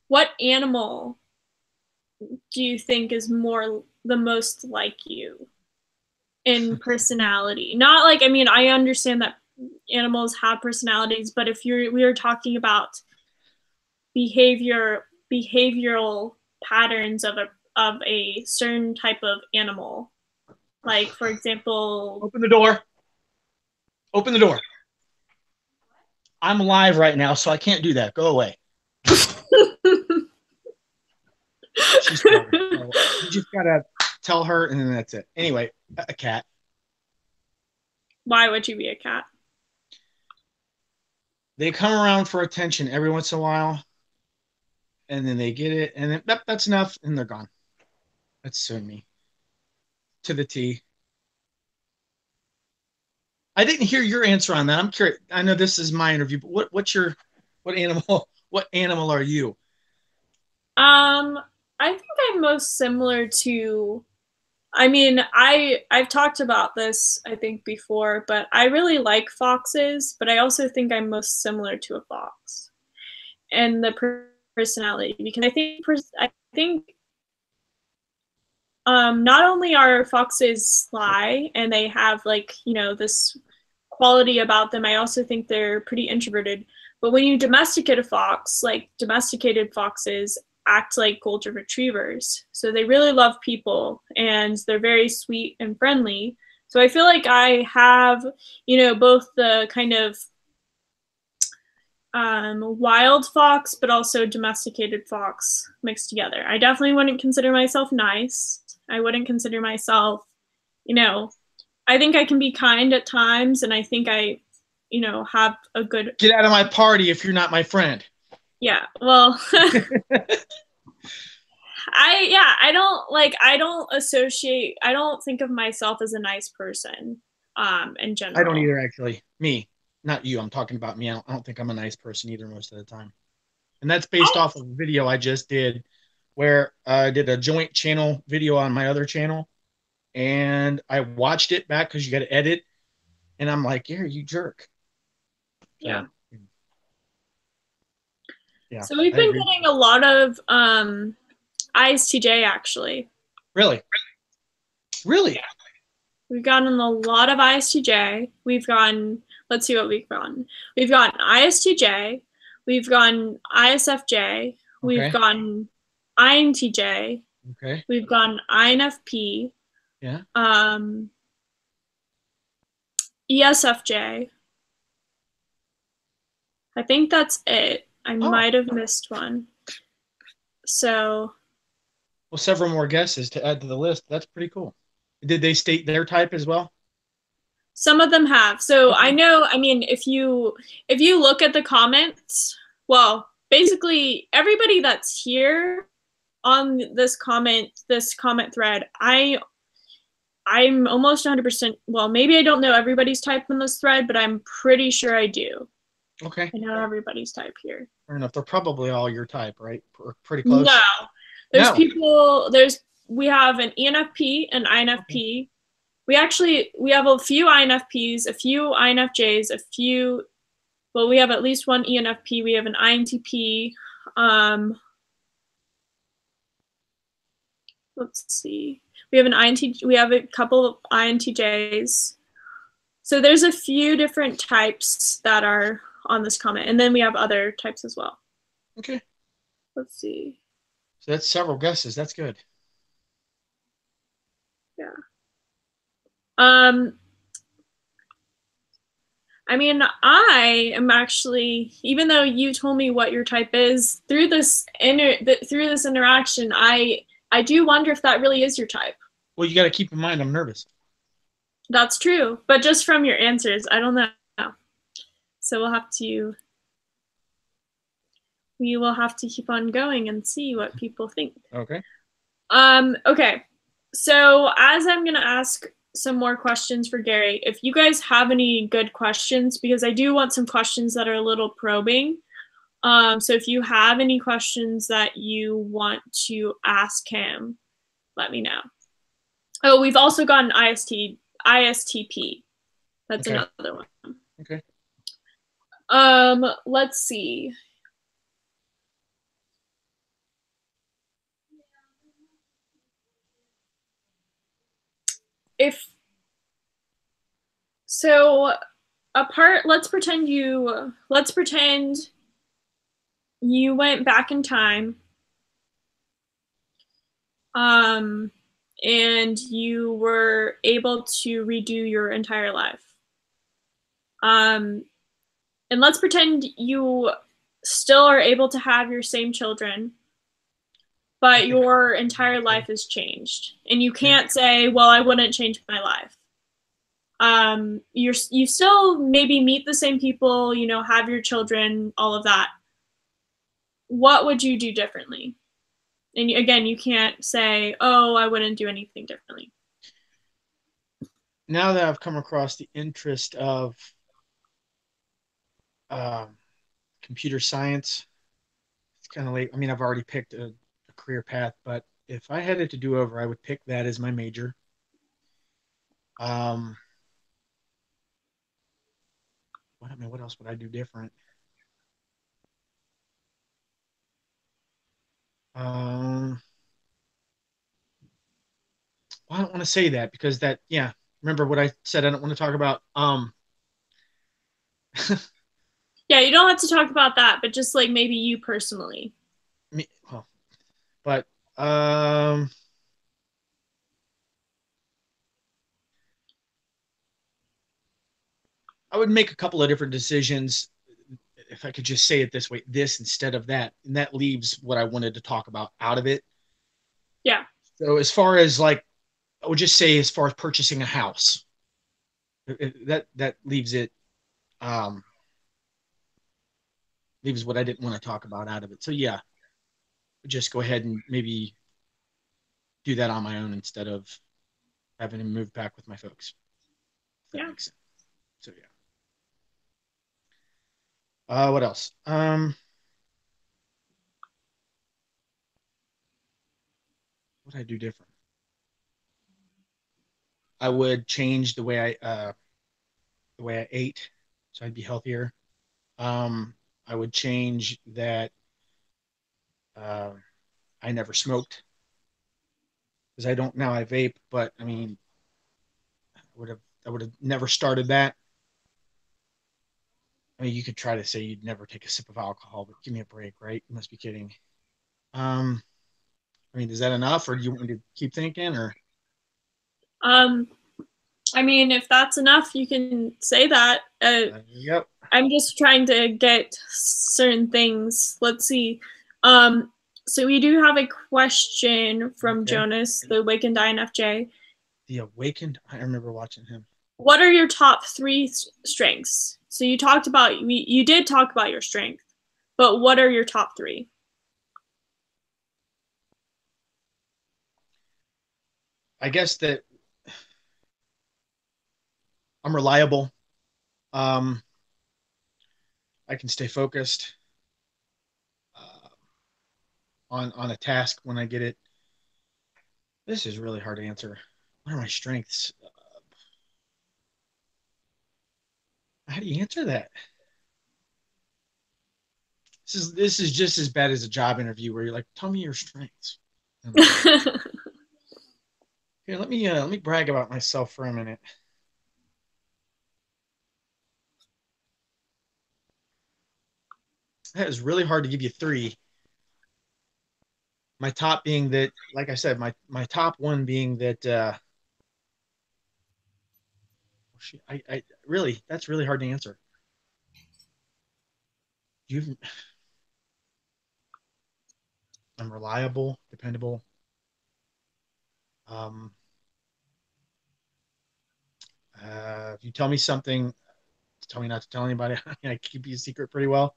what animal do you think is the most like you? in personality. Not like, I mean, I understand that animals have personalities, but if we are talking about behavioral patterns of a certain type of animal, like for example, Open the door. Open the door. I'm live right now, so I can't do that. Go away. She's sorry. So you just gotta tell her, and then that's it. Anyway, a cat. why would you be a cat? They come around for attention every once in a while, and then they get it, and then that's enough, and they're gone. That's so me to the T. I didn't hear your answer on that. I'm curious. I know this is my interview, but what animal what animal are you? I think I'm most similar to, I mean, I've talked about this I think before, but I really like foxes, but I also think I'm most similar to a fox and the personality because I think not only are foxes sly and they have like, you know, this quality about them, I also think they're pretty introverted. But when you domesticate a fox, like domesticated foxes act like golden retrievers. So they really love people and they're very sweet and friendly. So I feel like I have, you know, both the kind of wild fox, but also domesticated fox mixed together. I definitely wouldn't consider myself nice. I wouldn't consider myself, you know, I think I can be kind at times, and I think I, you know, have a good. Get out of my party if you're not my friend. Yeah, well, I don't associate. I don't think of myself as a nice person, in I don't general. either, actually. Me, not you. I'm talking about me. I don't think I'm a nice person either most of the time. And that's based off of a video I just did where I did a joint channel video on my other channel. And I watched it back because you got to edit. And I'm like, yeah, you jerk. Yeah. So, yeah, So we've I been agree. getting a lot of ISTJ actually. Really? Really? We've gotten a lot of ISTJ. We've gotten, let's see what we've gotten. We've gotten ISTJ. We've gotten ISFJ. We've Okay. gotten INTJ. Okay. We've gotten INFp. Yeah. Um, ESFJ. I think that's it. I Oh, might have missed one. So well, several more guesses to add to the list. That's pretty cool. Did they state their type as well? some of them have. So I Okay. know, I mean, if you look at the comments, well, basically everybody that's here on this comment thread, I'm almost 100%, well, maybe I don't know everybody's type in this thread, but I'm pretty sure I do. Okay. I know everybody's type here. Fair enough. They're probably all your type, right? Pretty No. close. There's No. people, we have an ENFP, an Okay. INFP. We have a few INFPs, a few INFJs, a few, well, we have at least one ENFP. We have an INTP. Let's see. We have an INT, we have a couple of INTJs. So there's a few different types that are on this comment. And then we have other types as well. Okay. Let's see. So that's several guesses. That's good. Yeah. Um, I mean, I am actually, even though you told me what your type is through through this interaction, I do wonder if that really is your type. Well, you got to keep in mind I'm nervous. That's true, but just from your answers, I don't know. So we will have to keep on going and see what people think. Okay. Okay. So as I'm gonna ask some more questions for Gary, if you guys have any good questions, because I do want some questions that are a little probing. So if you have any questions that you want to ask him, let me know. Oh, we've also got an ISTP. That's Okay. another one. Okay. Let's see. If So let's pretend you went back in time, um, and you were able to redo your entire life. And let's pretend you still are able to have your same children, but your entire life has changed, and you can't say, "Well, I wouldn't change my life." You still maybe meet the same people, have your children, all of that. What would you do differently? And again, you can't say, "Oh, I wouldn't do anything differently." Now that I've come across the interest of um, computer science, it's kind of late. I mean, I've already picked a career path, but if I had it to do over, I would pick that as my major. Um, what else would I do different? Um, well, I don't want to say that because yeah. Remember what I said? I don't want to talk about. Yeah, you don't have to talk about that, but just like maybe you personally. Me, well, but um, I would make a couple of different decisions if I could just say it this way, this instead of that, and that leaves what I wanted to talk about out of it. Yeah. So as far as like, I would just say as far as purchasing a house, that leaves it, um, leaves what I didn't want to talk about out of it. So yeah, just go ahead and maybe do that on my own instead of having to move back with my folks. If that Yeah. makes sense. So yeah. What else? What would I do different? I would change the way I ate, so I'd be healthier. I would change that uh, I never smoked because I don't now. I vape, but I mean, I would have never started that. I mean, you could try to say you'd never take a sip of alcohol, but give me a break, right? You must be kidding. Um, I mean, is that enough, or do you want me to keep thinking, or? Um, I mean, if that's enough, you can say that. Yep. I'm just trying to get certain things. Let's see. Um, so we do have a question from Okay. Jonas, the Awakened INFJ. The Awakened. I remember watching him. What are your top three strengths? So you did talk about your strength, but what are your top three? I guess that I'm reliable. Um, I can stay focused on a task when I get it. This is really hard to answer. What are my strengths? How do you answer that? This is just as bad as a job interview where you're like, tell me your strengths. And like, here, let me brag about myself for a minute. That is really hard to give you three. My top being that, like I said, my top one being that I really that's really hard to answer. You I'm reliable, dependable. Um, if you tell me something, tell me not to tell anybody. I keep you a secret pretty well.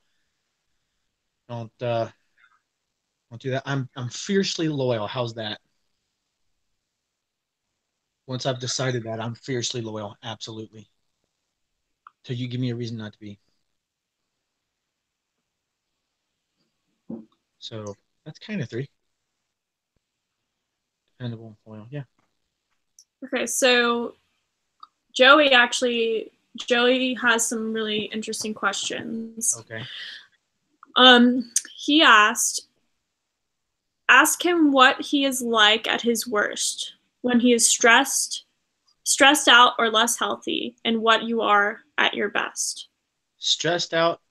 Don't do that. I'm fiercely loyal. How's that? Once I've decided that, I'm fiercely loyal. Absolutely. So you give me a reason not to be. So that's kind of three. Dependable, loyal. Yeah. Okay, so Joey has some really interesting questions. Okay. He ask him what he is like at his worst, when he is stressed, stressed out or less healthy, and what you are at your best. Stressed out.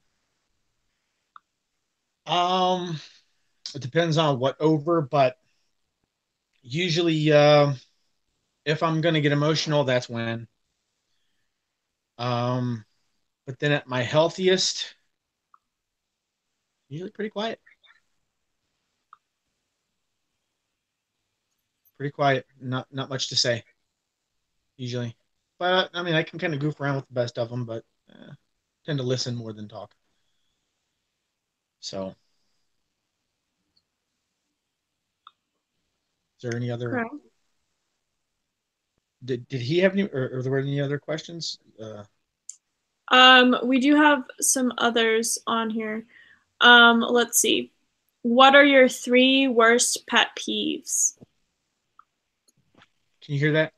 It depends on what over, but usually, if I'm gonna get emotional, that's when. Um, but then at my healthiest, usually pretty quiet. Pretty quiet. Not much to say usually. But I mean, I can kind of goof around with the best of them, but tend to listen more than talk. So, is there any other? Okay. Did he have any, or there were any other questions? We do have some others on here. Let's see. What are your 3 worst pet peeves? Can you hear that?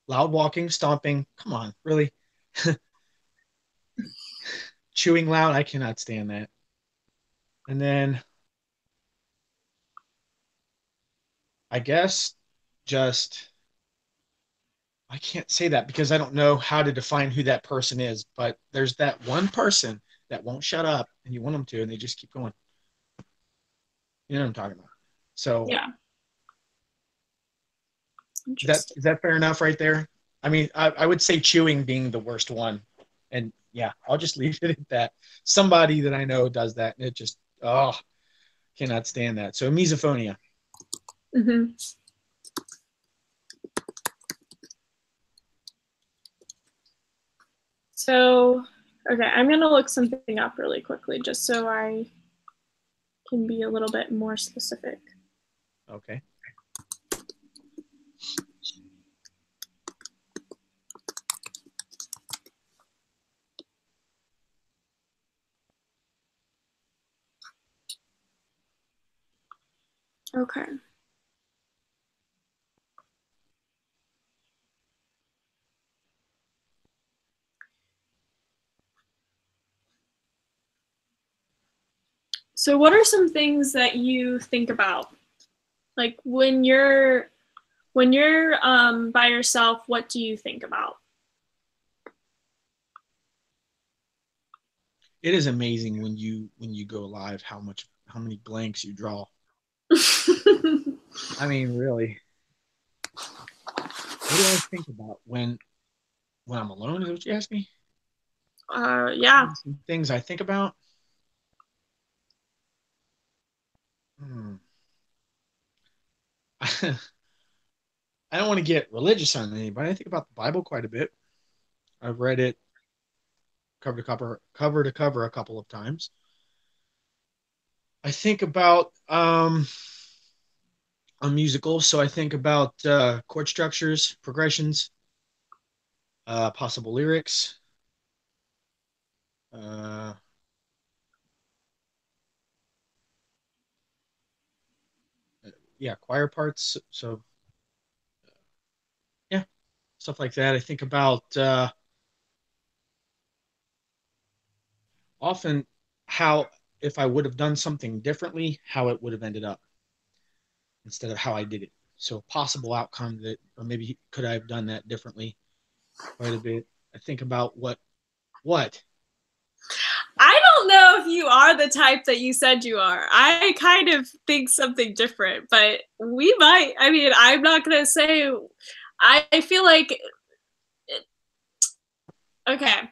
Loud walking, stomping. Come on, really? Chewing loud. I cannot stand that. And then I guess just I can't say that because I don't know how to define who that person is, but there's that one person that won't shut up and you want them to, and they just keep going. You know what I'm talking about. So Yeah, that interesting. is that fair enough right there? I mean, I would say chewing being the worst one. And yeah, I'll just leave it at that. Somebody that I know does that, and it just cannot stand that. So misophonia. Mm-hmm. So, okay, I'm gonna look something up really quickly just so I can be a little bit more specific. Okay. Okay. So what are some things that you think about? Like when you're by yourself, what do you think about? It is amazing when you go live how many blanks you draw. I mean, really. What do I think about when I'm alone? Is that what you asked me? Yeah. Some things I think about. Hmm. I don't want to get religious on anybody. I think about the Bible quite a bit. I've read it cover to cover a couple of times. I think about a musical, so I think about chord structures, progressions, possible lyrics, uh, yeah, choir parts. So yeah, stuff like that. I think about often how if I would have done something differently, how it would have ended up instead of how I did it. So possible outcome that, or maybe could I have done that differently quite a bit. I think about what I don't know if you are the type that you said you are. I kind of think something different, but we might. I mean, I'm not going to say. I feel like. Okay.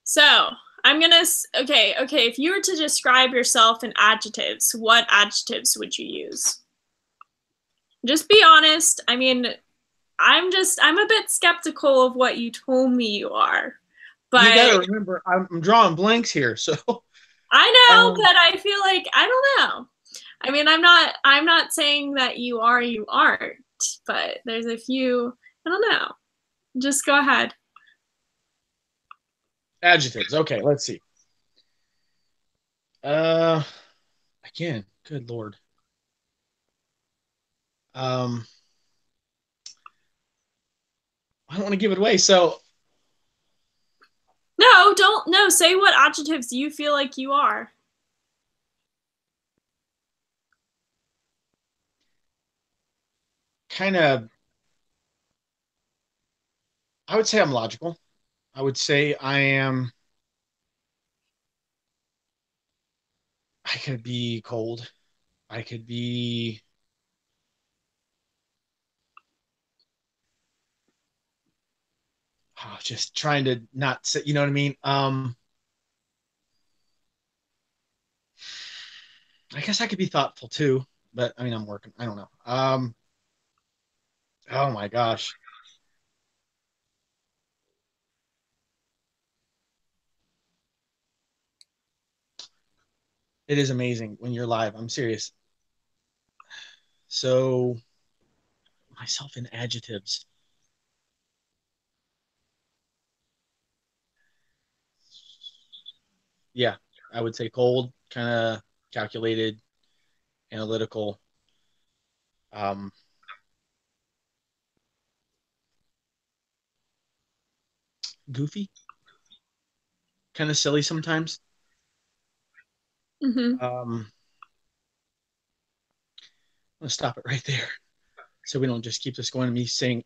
So I'm going to. Okay. Okay. If you were to describe yourself in adjectives, what adjectives would you use? Just be honest. I mean, I'm a bit skeptical of what you told me you are, you got but to remember. I'm drawing blanks here, so I know, um, but I feel like I don't know. I mean, I'm not saying that you are you aren't, but there's a few, I don't know. Just go ahead. adjectives. Okay, let's see. Uh, again, good lord. Um, I don't want to give it away, so No, don't no, say what adjectives you feel like you are. kind of I would say I'm logical. I would say I could be cold. I could be just trying to not say, you know what I mean? I guess I could be thoughtful too, but I mean, I'm working. I don't know. Oh my gosh. It is amazing when you're live. I'm serious. So, myself in adjectives. Yeah, I would say cold, kind of calculated, analytical, um, goofy, kind of silly sometimes. Hmm. I'm gonna stop it right there so we don't just keep this going to me saying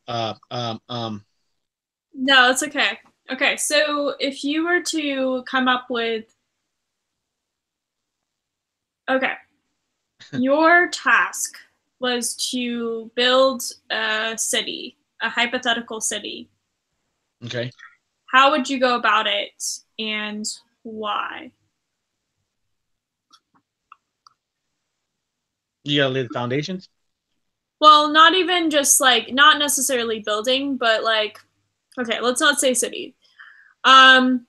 No, it's okay. Okay, so if you were to come up with, okay, your task was to build a city, a hypothetical city. Okay. How would you go about it and why? You gotta lay the foundations. Well, not even just like, not necessarily building, but like, okay, let's not say city. Um,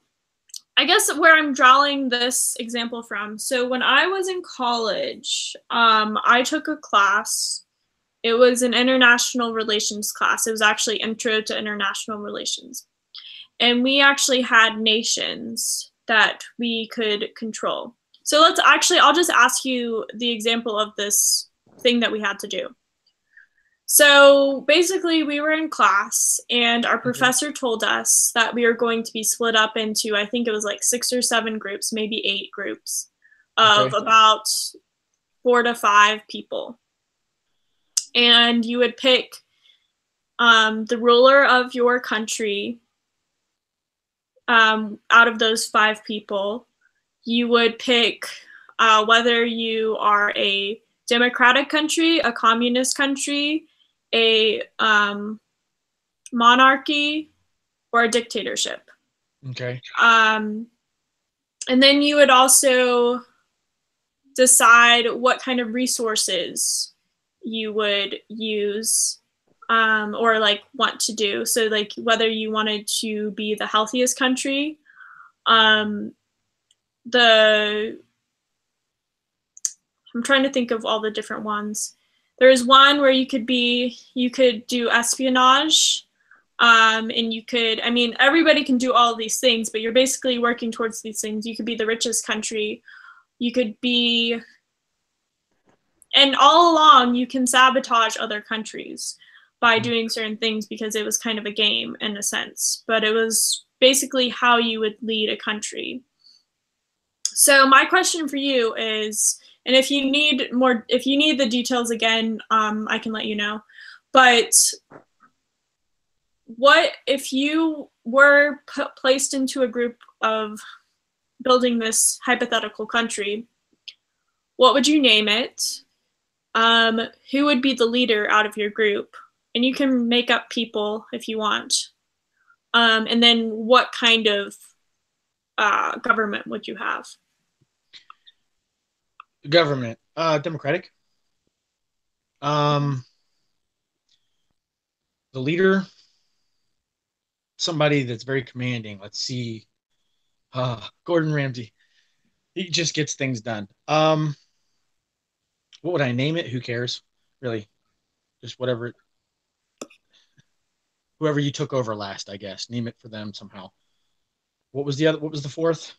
I guess where I'm drawing this example from. So when I was in college, I took a class. It was an international relations class. It was actually Intro to International Relations. And we actually had nations that we could control. So let's actually, I'll just ask you the example of this thing that we had to do. So basically, we were in class, and our Okay. professor told us that we were going to be split up into, I think it was like 6 or 7 groups, maybe 8 groups of Okay. about 4 to 5 people. And you would pick the ruler of your country out of those 5 people. You would pick whether you are a democratic country, a communist country, a monarchy, or a dictatorship. Okay. Um, and then you would also decide what kind of resources you would use or like want to do. So, like, whether you wanted to be the healthiest country, um, the I'm trying to think of all the different ones. There's one where you could do espionage. And you could, I mean, everybody can do all of these things, but you're basically working towards these things. You could be the richest country. You could be, and all along, you can sabotage other countries by doing certain things because it was kind of a game in a sense, but it was basically how you would lead a country. So my question for you is, and if you need more, if you need the details again, I can let you know. But what if you were placed into a group of building this hypothetical country? What would you name it? Who would be the leader out of your group? And you can make up people if you want. And then what kind of government would you have? Government. Democratic. Um, the leader, somebody that's very commanding. Let's see. Gordon Ramsay. He just gets things done. What would I name it? Who cares? Really, just whatever. Whoever you took over last, I guess. Name it for them somehow. What was the other? What was the fourth?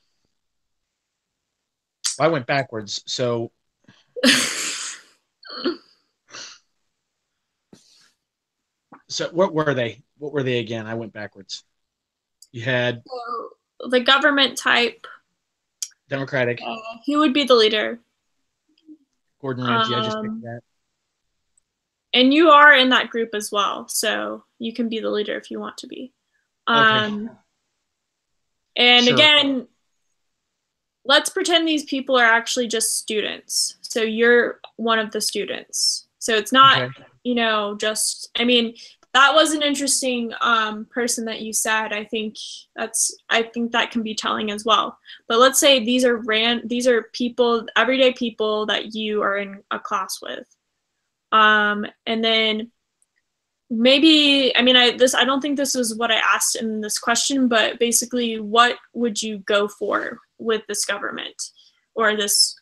Well, I went backwards. So what were they? What were they again? I went backwards. You had So the government type, Democratic, who would be the leader? Gordon Ramsay. I just picked Um, that. and you are in that group as well, so you can be the leader if you want to be. Okay. And Sure. again, let's pretend these people are actually just students. So you're one of the students. So it's not, Okay. just, I mean, that was an interesting person that you said. I think that can be telling as well. But let's say these are people, everyday people that you are in a class with. And then maybe, I don't think this is what I asked in this question, but basically what would you go for with this government, or this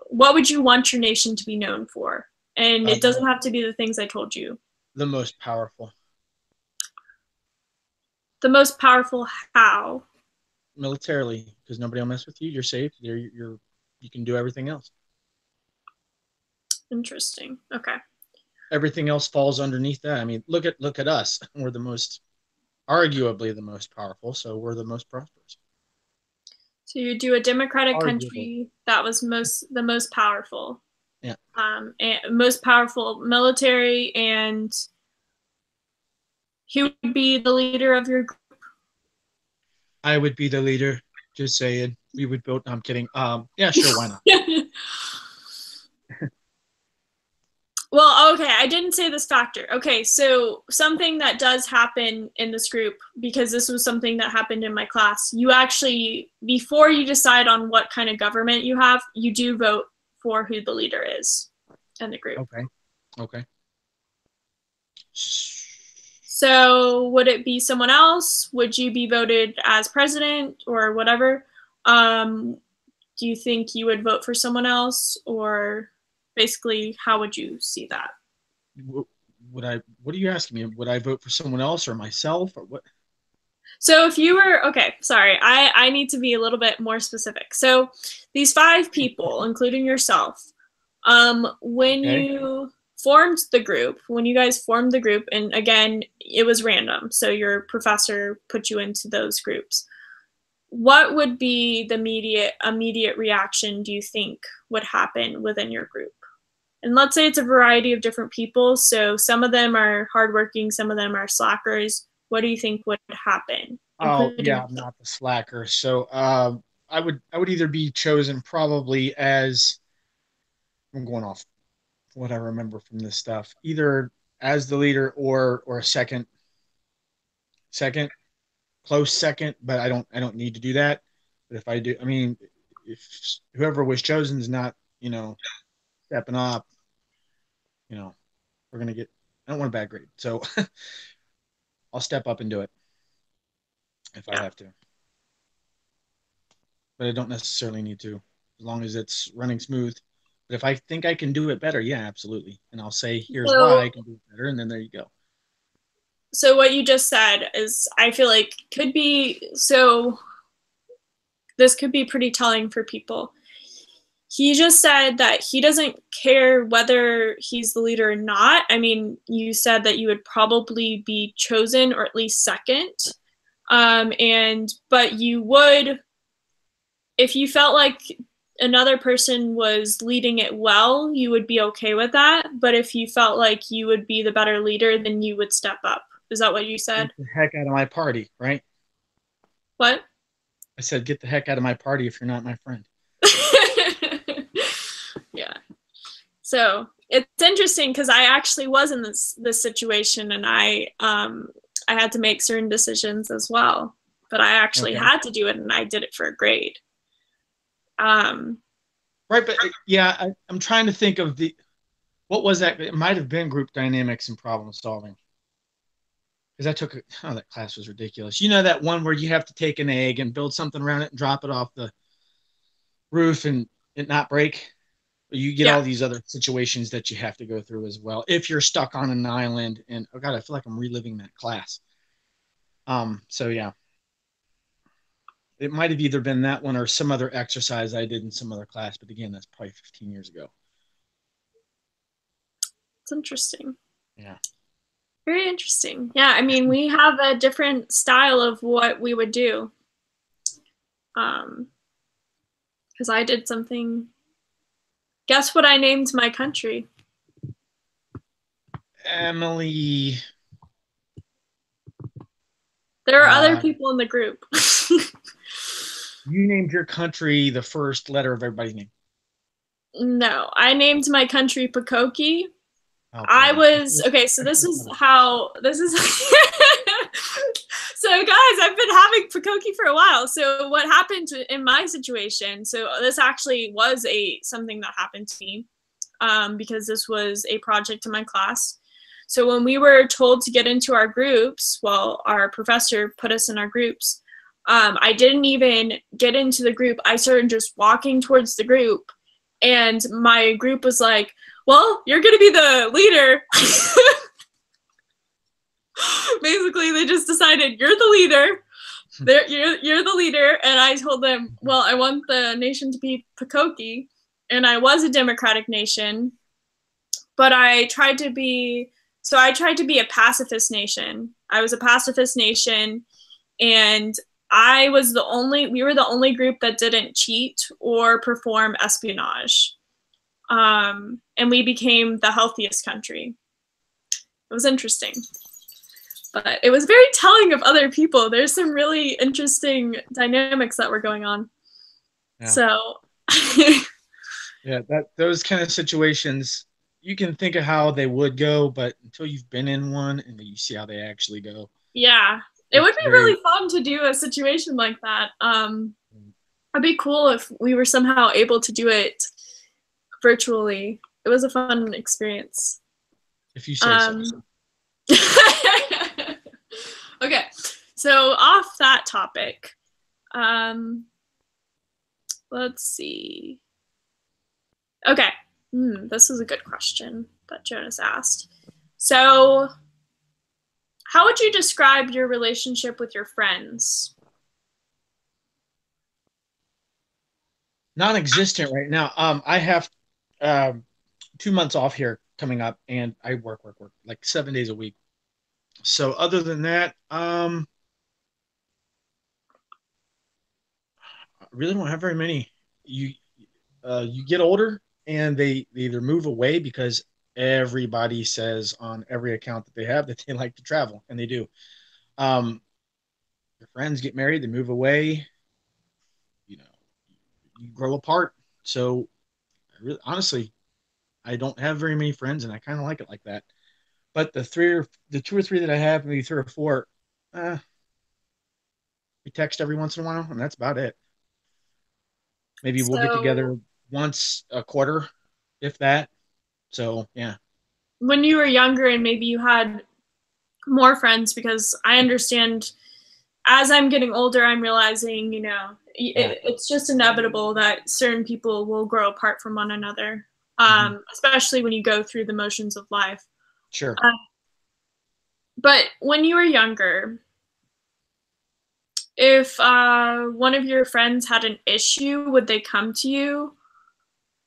what would you want your nation to be known for? And it doesn't have to be the things I told you. The most powerful. The most powerful how? Militarily, because nobody will mess with you. You're safe. You can do everything else. Interesting. Okay. Everything else falls underneath that. I mean, look at us. We're arguably the most powerful, so we're the most prosperous. So you do a democratic Arguably. country that was the most powerful, Yeah. and most powerful military, and who would be the leader of your group? I would be the leader. Just saying. We would build. No, I'm kidding. Yeah, sure. Why not? Well, okay, I didn't say this factor. Okay, so something that does happen in this group, because this was something that happened in my class, you actually, before you decide on what kind of government you have, you do vote for who the leader is in the group. Okay. Okay. So would it be someone else? Would you be voted as president or whatever? Do you think you would vote for someone else, or basically how would you see that? Would I? What are you asking me? Would I vote for someone else or myself or what? So if you were, okay, sorry, I need to be a little bit more specific. So these 5 people, including yourself, when Okay. you when you guys formed the group, and again, it was random, so your professor put you into those groups. What would be the immediate reaction do you think would happen within your group? And let's say it's a variety of different people. So some of them are hardworking, some of them are slackers. What do you think would happen, Oh including yeah, I'm yourself? not the slacker. So I would either be chosen probably as I'm going off what I remember from this stuff, either as the leader or a second close second, but I don't need to do that. But if I do, I mean, if whoever was chosen is not, stepping up, you know, we're gonna get. I don't want a bad grade, so I'll step up and do it if I Yeah. have to. But I don't necessarily need to, as long as it's running smooth. But if I think I can do it better, yeah, absolutely. And I'll say, here's why So I can do it better, and then there you go. so what you just said is, I feel like, could be, so this could be pretty telling for people. He just said that he doesn't care whether he's the leader or not. I mean, you said that you would probably be chosen, or at least second. But you would, if you felt like another person was leading it well, you would be okay with that. But if you felt like you would be the better leader, then you would step up. Is that what you said? Get the heck out of my party, right? What? I said, get the heck out of my party if you're not my friend. Yeah. So it's interesting because I actually was in this situation, and I had to make certain decisions as well. But I actually Okay. had to do it, and I did it for a grade. Um, Right, but yeah, I'm trying to think of what was that? It might have been group dynamics and problem solving. Because I took that class was ridiculous. You know that one where you have to take an egg and build something around it and drop it off the roof and it not break? You get yeah. all these other situations that you have to go through as well if you're stuck on an island. And oh god, I feel like I'm reliving that class. So yeah, it might have either been that one or some other exercise I did in some other class, but again, that's probably 15 years ago. It's interesting. Yeah. Very interesting. Yeah, I mean, we have a different style of what we would do. Because I did something. Guess what I named my country? Emily. There are other people in the group. You named your country the first letter of everybody's name. No, I named my country Pucokie. I Okay. was okay, so this is how this is so guys, I've been having pucokie for a while. So what happened in my situation, so this actually was something that happened to me, because this was a project in my class. So when we were told to get into our groups, well, our professor put us in our groups. I didn't even get into the group. I started just walking towards the group, and my group was like, well, you're going to be the leader. Basically, they just decided, you're the leader. You're the leader. And I told them, well, I want the nation to be pucokie. And I was a democratic nation. But I tried to be a pacifist nation. I was a pacifist nation. And we were the only group that didn't cheat or perform espionage. And we became the healthiest country. It was interesting, but it was very telling of other people. There's some really interesting dynamics that were going on. Yeah. So yeah, those kind of situations, you can think of how they would go, but until you've been in one and you see how they actually go. Yeah, it would be really fun to do a situation like that. It'd be cool if we were somehow able to do it virtually. It was a fun experience. If you say so. Okay, so off that topic, let's see. Okay, this is a good question that Jonas asked. So, how would you describe your relationship with your friends? Non-existent right now. I have 2 months off here coming up, and I work like 7 days a week. So other than that, I really don't have very many. You get older, and they either move away because everybody says on every account that they have that they like to travel, and they do. Your friends get married, they move away. You grow apart. So honestly, I don't have very many friends, and I kind of like it like that. But the 2 or 3 that I have, maybe 3 or 4, we text every once in a while, and that's about it. Maybe we'll get together once a quarter, if that. So yeah. When you were younger and maybe you had more friends, because I understand as I'm getting older, I'm realizing, it's just inevitable that certain people will grow apart from one another, especially when you go through the motions of life. Sure. But when you were younger, if one of your friends had an issue, would they come to you?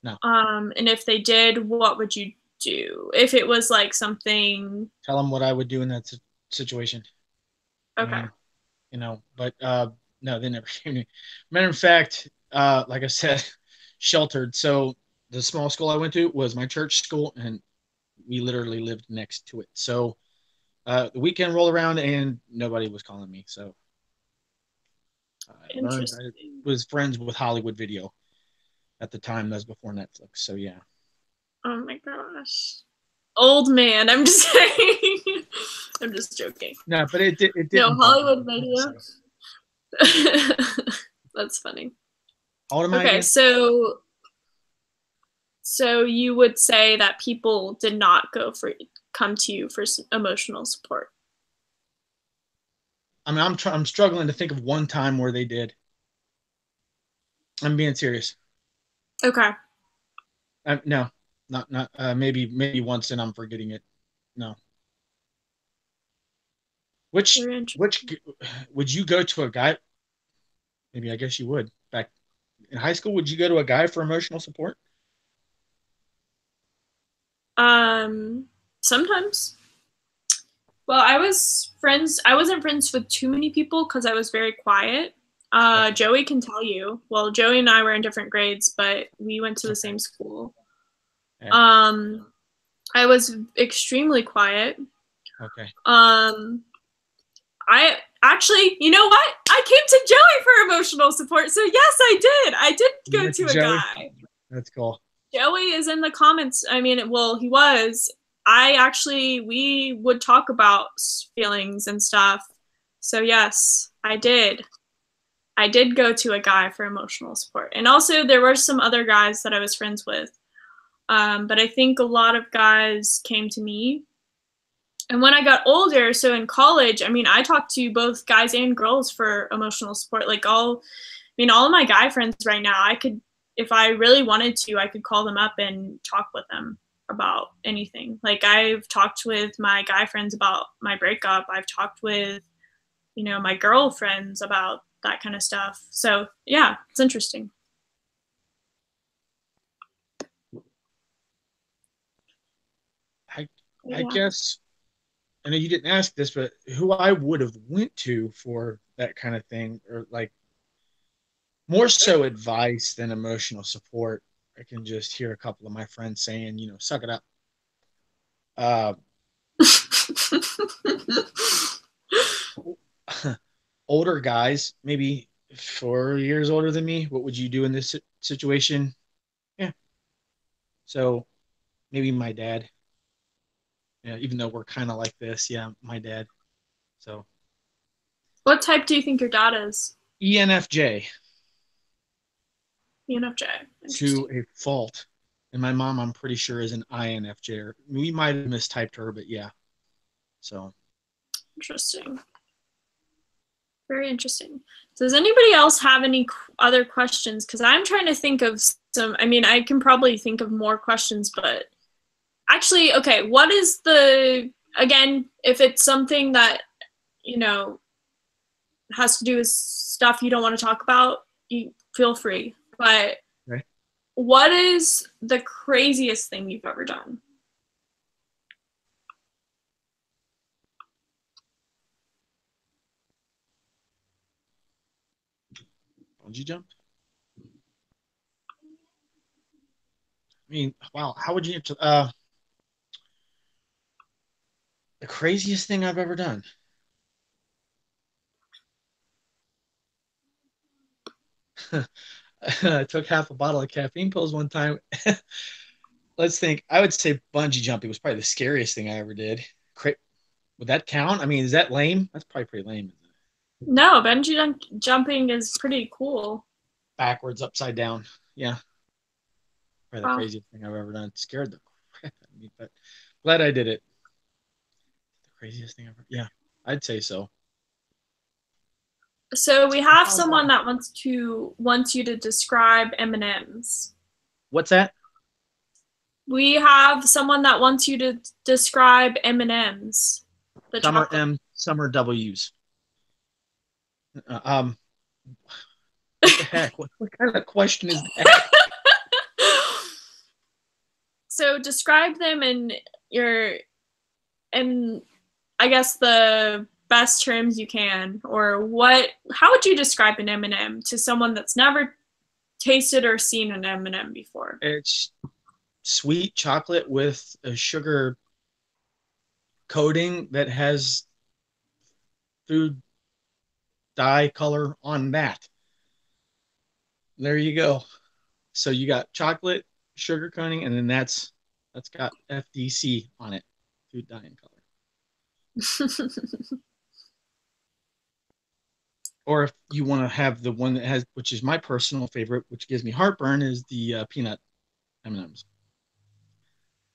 No. And if they did, what would you do? If it was like something... Tell them what I would do in that situation. Okay. But no, they never came to me. Matter of fact, like I said, sheltered. So the small school I went to was my church school, and we literally lived next to it. So the weekend rolled around, and nobody was calling me. So I learned I was friends with Hollywood Video at the time. That was before Netflix. So yeah. Oh my gosh. Old man. I'm just saying. I'm just joking. No, but it didn't. No, Hollywood Video. That's funny. Okay, so you would say that people did not come to you for emotional support. I mean, I'm struggling to think of one time where they did. I'm being serious. Okay. No, not maybe once, and I'm forgetting it. No. Which would you go to a guy? Maybe I guess you would. Back in high school, would you go to a guy for emotional support? Sometimes. Well, I wasn't friends with too many people because I was very quiet. Okay. Joey can tell you. Well, Joey and I were in different grades, but we went to the same school. Yeah. I was extremely quiet. Okay. Actually, you know what? I came to Joey for emotional support. So yes, I did. I did go to a Joey? guy. That's cool. Joey is in the comments. I mean, well, he was. We would talk about feelings and stuff. So yes, I did. I did go to a guy for emotional support. And also there were some other guys that I was friends with. But I think a lot of guys came to me. And when I got older, so in college, I mean, I talked to both guys and girls for emotional support. Like all of my guy friends right now, I could, if I really wanted to, I could call them up and talk with them about anything. Like I've talked with my guy friends about my breakup. I've talked with, my girlfriends about that kind of stuff. So yeah, it's interesting. I guess, I know you didn't ask this, but who I would have went to for that kind of thing, or like more so advice than emotional support. I can just hear a couple of my friends saying, suck it up. Uh, older guys, maybe 4 years older than me. What would you do in this situation? Yeah. So maybe my dad. Yeah, even though we're kind of like this, yeah, my dad. So What type do you think your dad is? ENFJ. ENFJ. To a fault. And my mom, I'm pretty sure, is an INFJ. Or we might have mistyped her, but yeah. So interesting. Very interesting. So does anybody else have any other questions? Because I'm trying to think of some, I mean, I can probably think of more questions, but actually, okay, what is again, if it's something that, has to do with stuff you don't want to talk about, you feel free. But okay. What is the craziest thing you've ever done? Bungee jump? I mean, wow, how would you the craziest thing I've ever done? I took half a bottle of caffeine pills one time. Let's think. I would say bungee jumping was probably the scariest thing I ever did. Would that count? I mean, is that lame? That's probably pretty lame, isn't it? No, bungee jumping is pretty cool. Backwards, upside down. Yeah. Probably the Wow. craziest thing I've ever done. It scared the crap out of me, but glad I did it. The craziest thing ever. Yeah, I'd say so. So we have someone that wants you to describe M&Ms. What's that? We have someone that wants you to describe M&Ms. Some are M, some are W's. What the heck? What kind of question is that? So describe them in I guess the best terms you can, or how would you describe an M&M to someone that's never tasted or seen an M&M before? It's sweet chocolate with a sugar coating that has food dye color on that. There you go. So you got chocolate, sugar coating, and then that's got FDC on it, food dye and color. Or if you want to have the one that has, which is my personal favorite, which gives me heartburn, is the peanut M&Ms,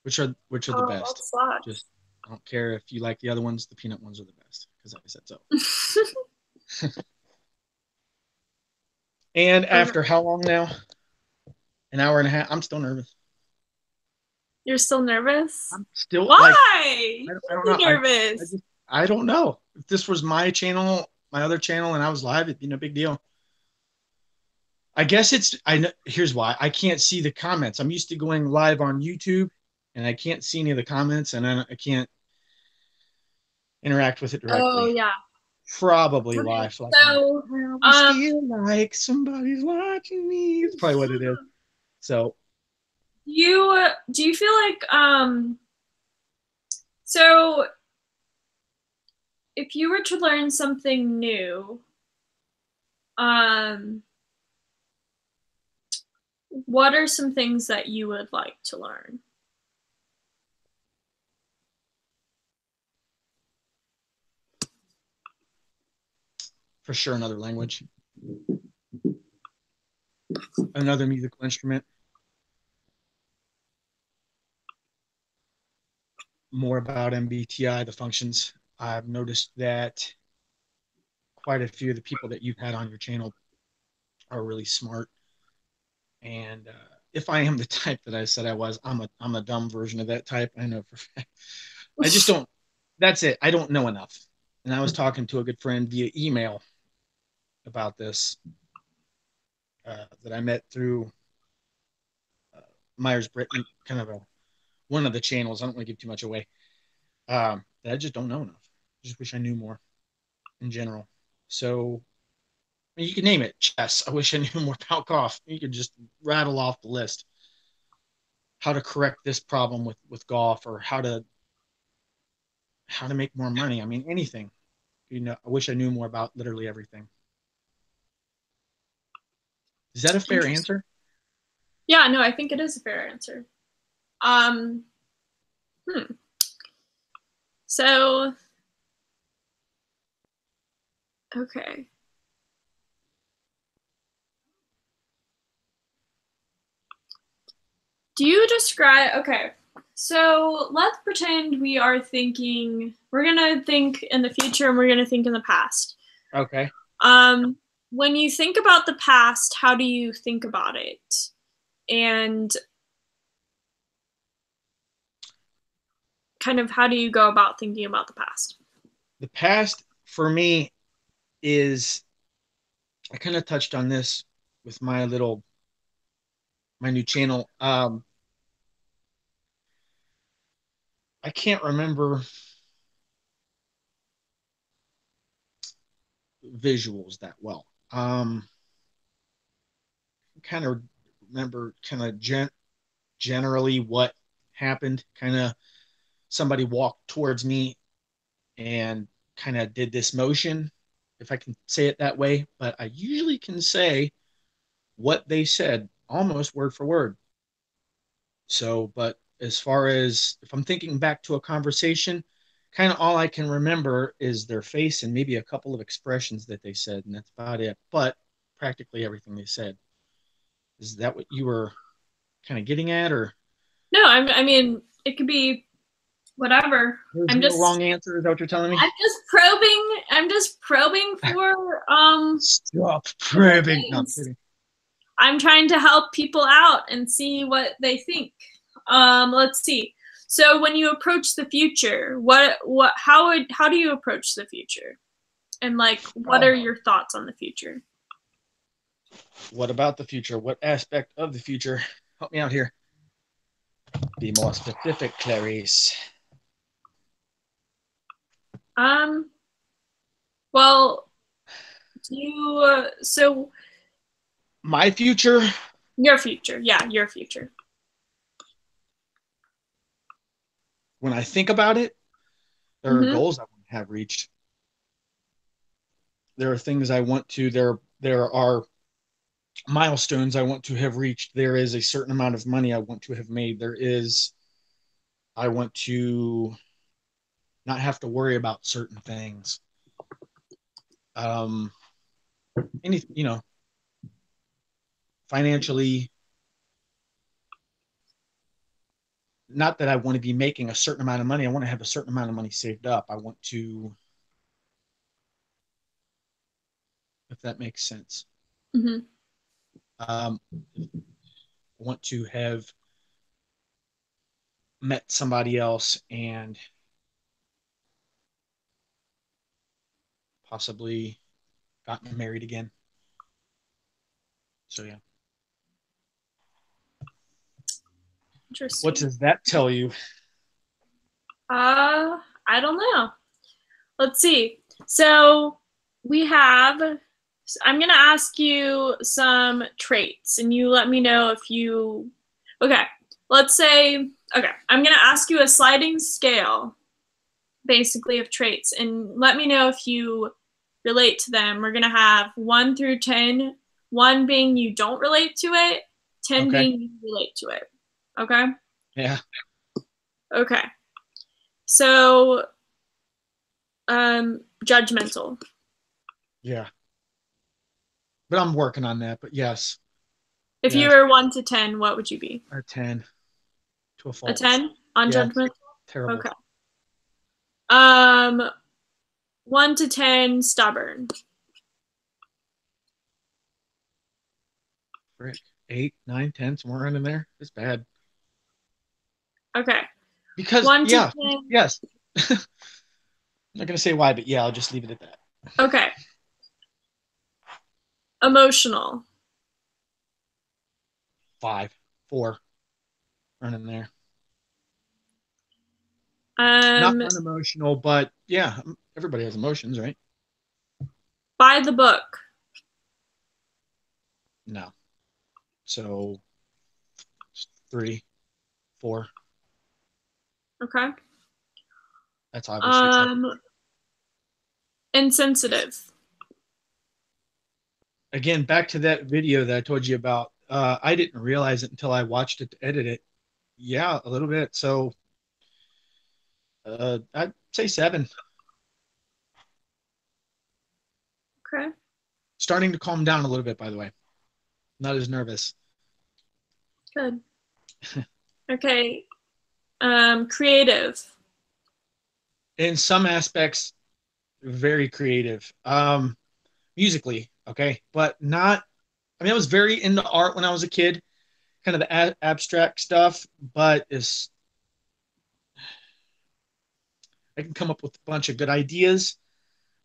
which are the best. Just I don't care if you like the other ones. The peanut ones are the best because I said so. And after how long now? An hour and a half. I'm still nervous. You're still nervous? I'm still. Why? Like, I don't know. Nervous. I don't know. If this was my channel, my other channel, and I was live, it'd be no big deal. I guess here's why. I can't see the comments. I'm used to going live on YouTube, and I can't see any of the comments, and I can't interact with it directly. Oh yeah. Probably why. So I feel like somebody's watching me. It's probably what it is. So do you feel like so if you were to learn something new, what are some things that you would like to learn? For sure, another language, another musical instrument, more about MBTI, the functions. I've noticed that quite a few of the people that you've had on your channel are really smart. And if I am the type that I said I was, I'm a dumb version of that type. I know for a fact. I just don't. That's it. I don't know enough. And I was talking to a good friend via email about this that I met through Myers-Briggs, kind of one of the channels. I don't want to give too much away. That I just don't know enough. I just wish I knew more in general. So I mean, you can name it chess. I wish I knew more about golf. You could just rattle off the list. How to correct this problem with golf, or how to make more money. I mean, anything. You know, I wish I knew more about literally everything. Is that a fair answer? Yeah, no, I think it is a fair answer. So, okay. Do you describe, okay, so let's pretend we are thinking, we're going to think in the future and we're going to think in the past. Okay. When you think about the past, how do you think about it? And kind of how do you go about thinking about the past? The past for me is, I kind of touched on this with my new channel. I can't remember visuals that well. Kind of remember kind of generally what happened. Kind of somebody walked towards me and kind of did this motion, if I can say it that way. But I usually can say what they said almost word for word. So, but as far as if I'm thinking back to a conversation, kind of all I can remember is their face and maybe a couple of expressions that they said, and that's about it. But practically everything they said. Is that what you were kind of getting at, or? No, I mean, it could be whatever. There's no wrong answer. Is that what you're telling me? I'm just probing for Stop probing. No, I'm kidding. I'm trying to help people out and see what they think. Let's see. So when you approach the future, how do you approach the future? And like, what are your thoughts on the future? What about the future? What aspect of the future? Help me out here. Be more specific, Clarice. Well, so my future? Your future. Yeah, your future. When I think about it, there are goals I want to have reached. There are things I want to, there are milestones I want to have reached. There is a certain amount of money I want to have made. I want to not have to worry about certain things. Financially, not that I want to be making a certain amount of money. I want to have a certain amount of money saved up. I want to, if that makes sense. Want to have met somebody else and possibly gotten married again. So yeah. Interesting. What does that tell you? I don't know. Let's see. So I'm going to ask you some traits and you let me know if you, okay, let's say, okay, I'm going to ask you a sliding scale. basically of traits, and let me know if you relate to them. We're gonna have 1 through 10, 1 being you don't relate to it, 10 Okay. being you relate to it. Okay? Yeah. Okay. So, judgmental. Yeah. But I'm working on that. But yes. If you Yes. were 1 to 10, what would you be? A 10 to a A fault. 10 on Yeah. judgmental? Terrible. Okay. Um, 1 to 10, stubborn. Frick. 8, 9, 10, somewhere in there. It's bad. Okay. Because 1 to yeah. 10. Yes. I'm not gonna say why, but yeah, I'll just leave it at that. Okay. Emotional. 5, 4, running there. Not Um, unemotional, but yeah, everybody has emotions, right? by the book. No. So 3, 4. Okay. That's obviously tough. Um, insensitive. Again, back to that video that I told you about. I didn't realize it until I watched it to edit it. Yeah, a little bit. So I'd say 7. Okay. Starting to calm down a little bit, by the way. Not as nervous. Good. Okay. Creative. In some aspects, very creative. Musically, okay, but not. I mean, I was very into art when I was a kid, kind of the abstract stuff. But is I can come up with a bunch of good ideas.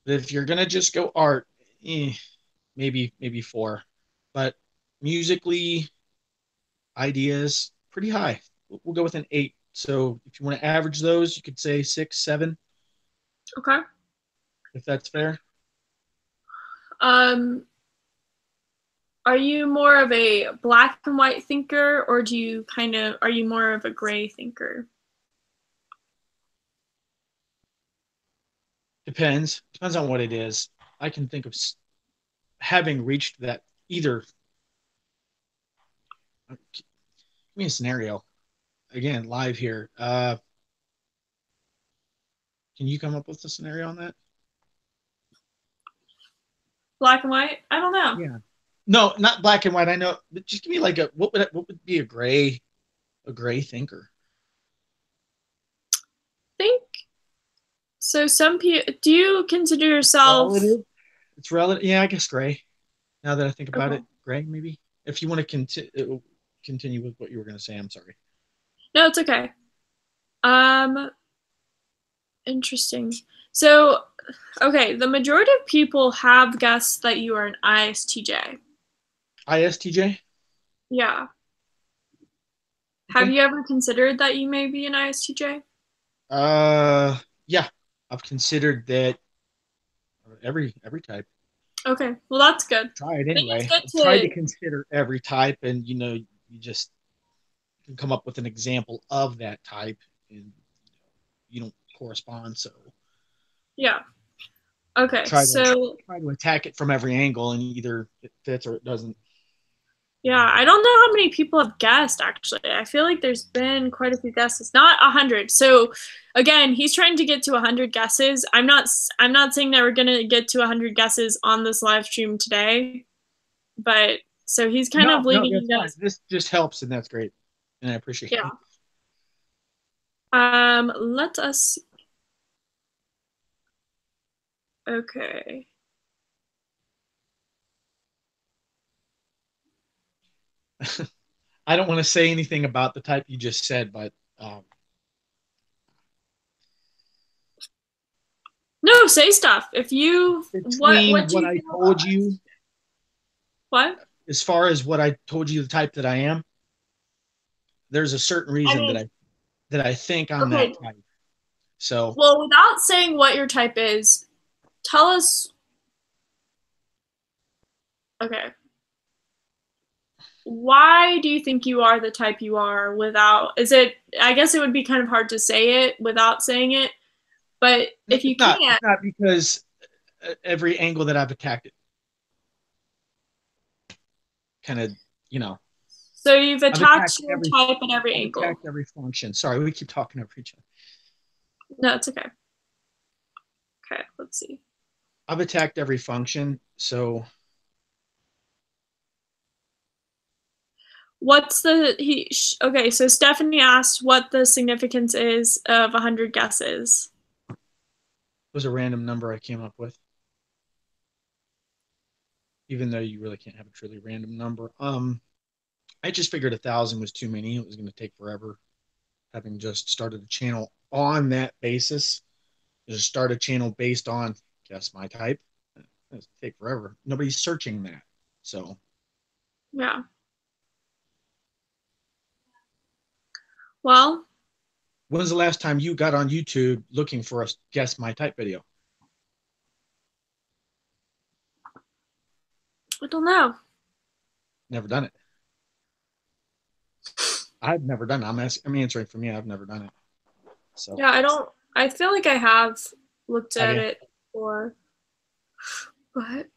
But if you're gonna just go art, maybe 4. But musically, ideas pretty high. We'll go with an 8. So if you want to average those, you could say 6, 7, Okay. if that's fair. Um, are you more of a black and white thinker, or are you more of a gray thinker? Depends on what it is. I can think of having reached that either. Give me a scenario again, live here. Can you come up with a scenario on that? Black and white? I don't know. Yeah. No, not black and white. I know, but just give me like a what would be a gray thinker? Think so. Some people. Do you consider yourself? Relative. It's relative. Yeah, I guess gray. Now that I think about Okay. it, gray maybe. If you want to continue with what you were going to say, I'm sorry. No, it's okay. Um, Interesting. So, okay, the majority of people have guessed that you are an ISTJ. ISTJ. Yeah. Have Okay. you ever considered that you may be an ISTJ? Yeah, I've considered that every type. Okay, well that's good. Try it I think it's anyway. good I've tried to to, consider every type, and you just can come up with an example of that type, and you don't correspond. So yeah. Okay, try to so try to attack it from every angle, and either it fits or it doesn't. yeah, I don't know how many people have guessed actually. I feel like there's been quite a few guesses, not 100. So again, he's trying to get to 100 guesses. I'm not saying that we're gonna get to 100 guesses on this live stream today, but so he's kind of No, leaving that's you fine. guys. This just helps, and that's great, and I appreciate Yeah. it. Let us. Okay. I don't want to say anything about the type you just said, but No, say stuff. If you between what do what you I feel about told you, what? as far as what I told you, the type that I am, there's a certain I reason mean, that I think I'm that okay. type. So Well, without saying what your type is, tell us. Okay. Why do you think you are the type you are without, is it, I guess it would be kind of hard to say it without saying it, But No, if you can't, it's not because every angle that I've attacked it kind of, you know, so you've I've attacked attacked your every type at every I've angle. attacked every function. Sorry, we keep talking over each other. No, it's okay. Okay, let's see. I've attacked every function. So What's the okay, so Stephanie asked what the significance is of 100 guesses. it was a random number I came up with, even though you really can't have a truly random number. I just figured 1,000 was too many. It was going to take forever. Having just started a channel on that basis, just start a channel based on guess my type. It's take forever. Nobody's searching that. So Yeah. Well, when's the last time you got on YouTube looking for a guess my type video? I don't know. Never done it. I've never done it. I'm answering for me. I've never done it. So Yeah, I don't. I feel like I have looked have at you? it before. But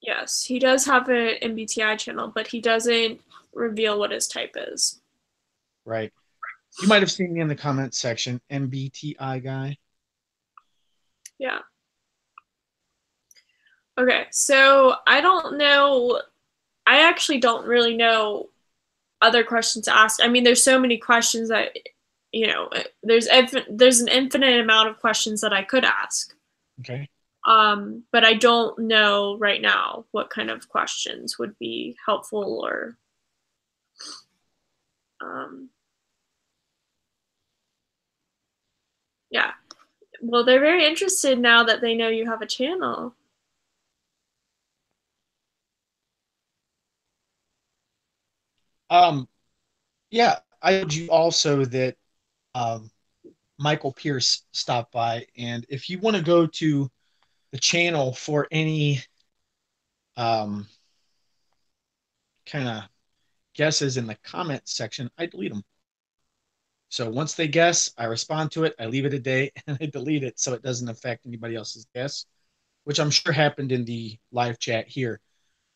yes, he does have an MBTI channel, but he doesn't reveal what his type is. Right. You might have seen me in the comments section, MBTI guy. Yeah. Okay, so I don't know. I actually don't really know other questions to ask. I mean, there's so many questions that there's an infinite amount of questions that I could ask. Okay. But I don't know right now what kind of questions would be helpful or um, yeah. Well, they're very interested now that they know you have a channel. Um, yeah, I told you also that um, Michael Pierce stopped by, and if you want to go to the channel for any um, kind of guesses in the comment section, I delete them. So once they guess, I respond to it, I leave it a day, and I delete it so it doesn't affect anybody else's guess, which I'm sure happened in the live chat here.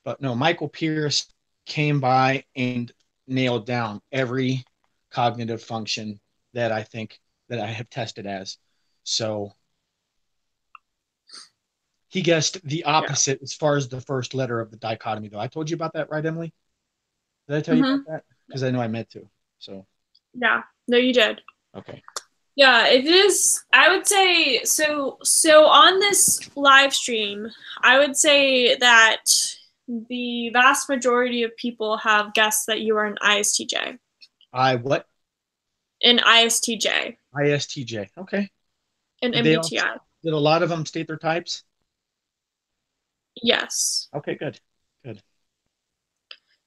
But no, Michael Pierce came by and nailed down every cognitive function that I think that I have tested as. So he guessed the Yeah. opposite as far as the first letter of the dichotomy, though. I told you about that, right, Emily? Did I tell you about Mm-hmm. that? Because I know I meant to. So, Yeah. No, you did. okay. Yeah, it is. I would say so. So on this live stream, I would say that the vast majority of people have guessed that you are an ISTJ. I what? An ISTJ. ISTJ. Okay. An Did they all, MBTI. did a lot of them state their types? Yes. Okay, good. Good.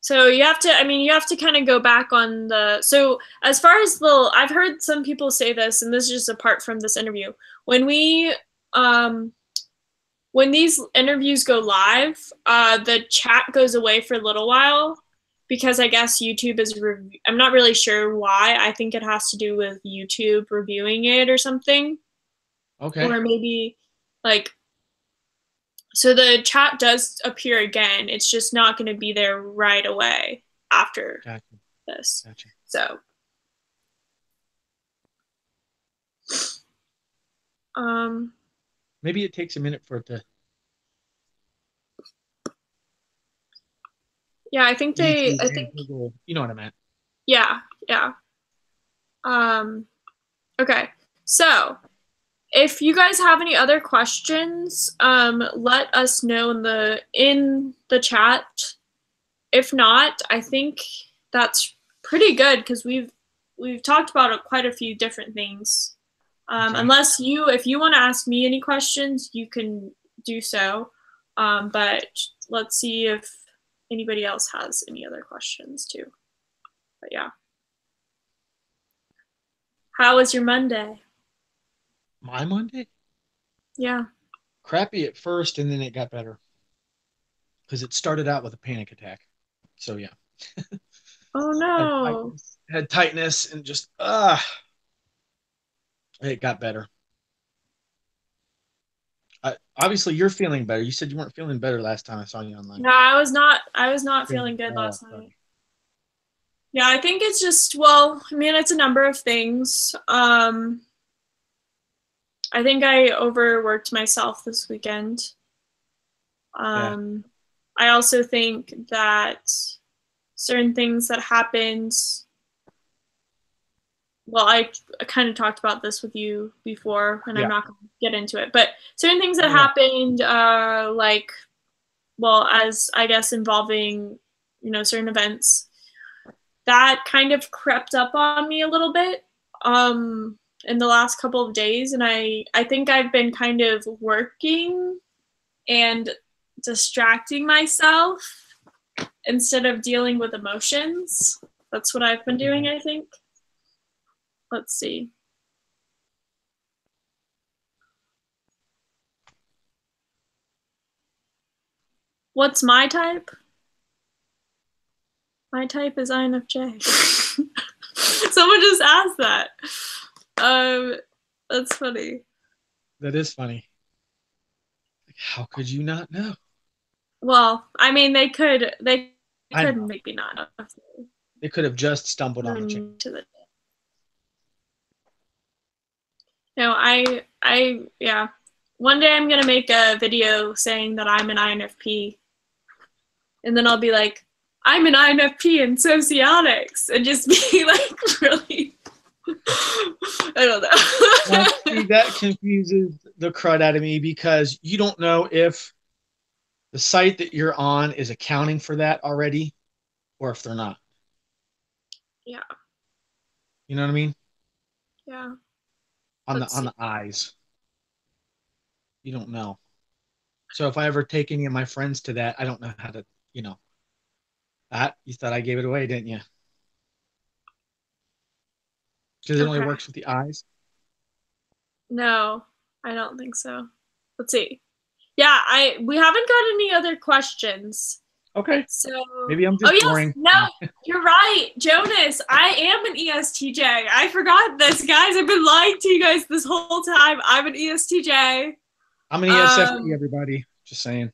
So you have to, I mean, you have to kind of go back on the, so as far as I've heard some people say this, and this is just apart from this interview. When um, when these interviews go live, the chat goes away for a little while because I guess YouTube is, I'm not really sure why. I think it has to do with YouTube reviewing it or something. Okay. Or maybe like, so the chat does appear again. It's just not going to be there right away after Gotcha. this. Gotcha. So, um, Maybe it takes a minute for it to yeah, I think YouTube I and think, Google. You know what I meant. yeah, yeah. Um, okay. So, if you guys have any other questions, let us know in the chat. If not, I think that's pretty good because we've talked about quite a few different things. Okay. Unless if you want to ask me any questions, you can do so. But let's see if anybody else has any other questions too. But yeah. How was your Monday? My Monday? Yeah. Crappy at first, and then it got better because it started out with a panic attack. So yeah, Oh no. had tightness and just It got better. Obviously, you're feeling better. You said you weren't feeling better last time I saw you online. No, I was not feeling good Oh, last night. sorry. Yeah, I think it's just, well, I mean, it's a number of things. I think I overworked myself this weekend. Yeah, Um, I also think that certain things that happened, well, I kind of talked about this with you before, and I'm yeah, not going to get into it, but certain things that no, no. happened, like, well, as I guess involving, certain events, that kind of crept up on me a little bit in the last couple of days. And I think I've been kind of working and distracting myself instead of dealing with emotions. That's what I've been doing, I think. Let's see. What's my type? My type is INFJ. Someone just asked that. Um, that's funny. That is funny. How could you not know? Well, I mean, they I could know. maybe not. They could have just stumbled on the chain. To the No, yeah. One day I'm gonna make a video saying that I'm an INFP, and then I'll be like, I'm an INFP in Socionics, and just be like, really, I don't Now, know. see, that confuses the crud out of me because you don't know if the site that you're on is accounting for that already or if they're not. Yeah, You know what I mean? yeah. On the Let's on see. the eyes. You don't know. So if I ever take any of my friends to that, I don't know how to, that you thought I gave it away, didn't you? Because it only Okay. works with the eyes. No, I don't think so. Let's see. Yeah, I we haven't got any other questions. Okay. So, Maybe I'm oh just yes, boring. no, you're right, Jonas. I am an ESTJ. I forgot this, guys. I've been lying to you guys this whole time. I'm an ESTJ. I'm an ESFP, Um, everybody. Just saying.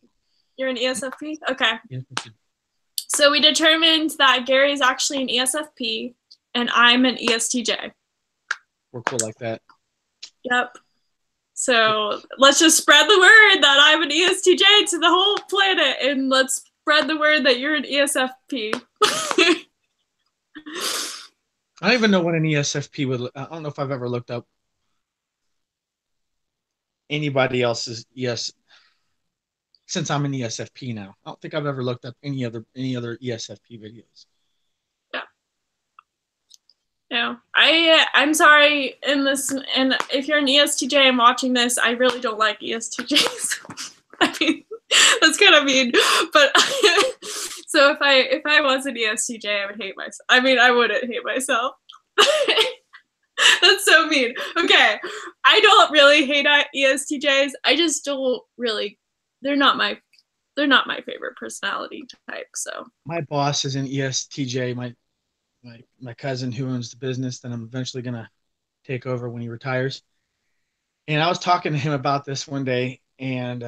you're an ESFP? Okay. ESFP. So we determined that Gary is actually an ESFP and I'm an ESTJ. We're cool like that. Yep. So let's just spread the word that I'm an ESTJ to the whole planet, and let's spread the word that you're an ESFP. I don't even know what an ESFP would. I don't know if I've ever looked up anybody else's ES since I'm an ESFP now. I don't think I've ever looked up any other ESFP videos. Yeah. No, I'm sorry. In this, and if you're an ESTJ and watching this, I really don't like ESTJs. I mean, that's kind of mean, but so if I was an ESTJ, I would hate myself. I mean, I wouldn't hate myself. That's so mean. Okay, I don't really hate ESTJs. I just don't really. They're not my. They're not my favorite personality type. So My boss is an ESTJ. My cousin who owns the business that I'm eventually gonna take over when he retires. And I was talking to him about this one day, and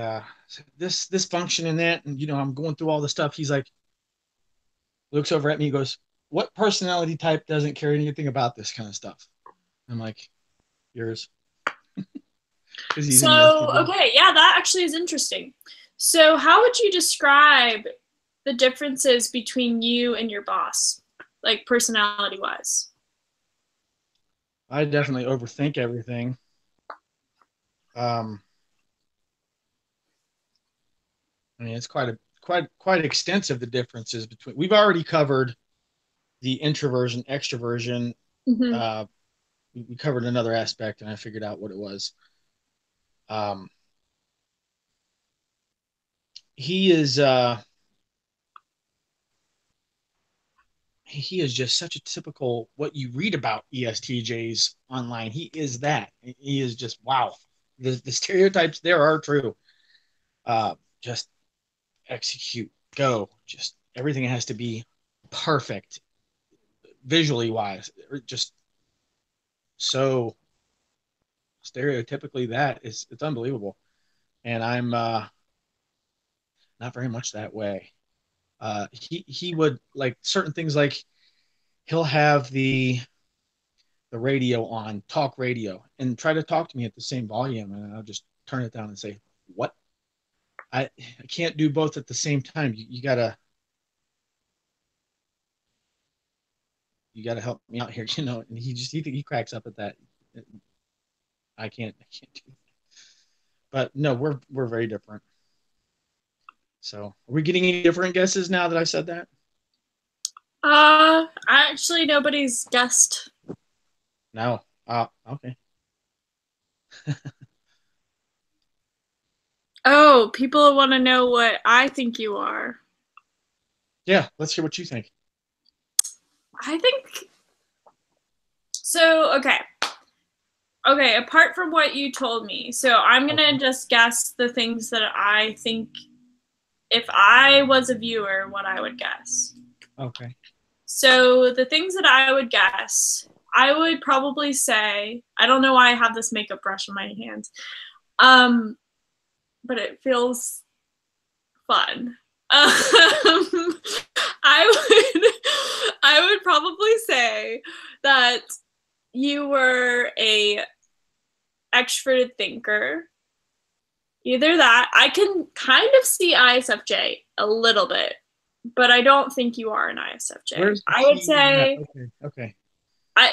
this function and that, and I'm going through all the stuff. He's like, looks over at me, he goes, "What personality type doesn't care anything about this kind of stuff?" I'm like, "Yours," because he's an So, ESTJ. okay, yeah, that actually is interesting. So, how would you describe the differences between you and your boss, like personality wise? I definitely overthink everything. Um, I mean, it's quite extensive the differences between. We've already covered the introversion, extroversion. Mm-hmm. Uh, we covered another aspect, and I figured out what it was. Um, he is he is just such a typical what you read about ESTJs online. He is that. He is just wow. The stereotypes there are true. Just execute, go. Just everything has to be perfect visually wise. Just so stereotypically it's unbelievable. And I'm not very much that way. He would like certain things, like he'll have the radio on, talk radio, and try to talk to me at the same volume, and I'll just turn it down and say, "What? I can't do both at the same time. You gotta help me out here, you know." And he cracks up at that. I can't do that. But no, we're very different. So, are we getting any different guesses now that I said that? Actually, nobody's guessed. No. Okay. Oh, people want to know what I think you are. Yeah, let's hear what you think. I think so. Okay, apart from what you told me, so I'm gonna just guess the things that I think, if I was a viewer, what I would guess. Okay. So the things that I would guess, I would probably say, I don't know why I have this makeup brush in my hands, but it feels fun. I would probably say that you were a extroverted thinker. Either that, I can kind of see ISFJ a little bit, but I don't think you are an ISFJ. I would say, okay.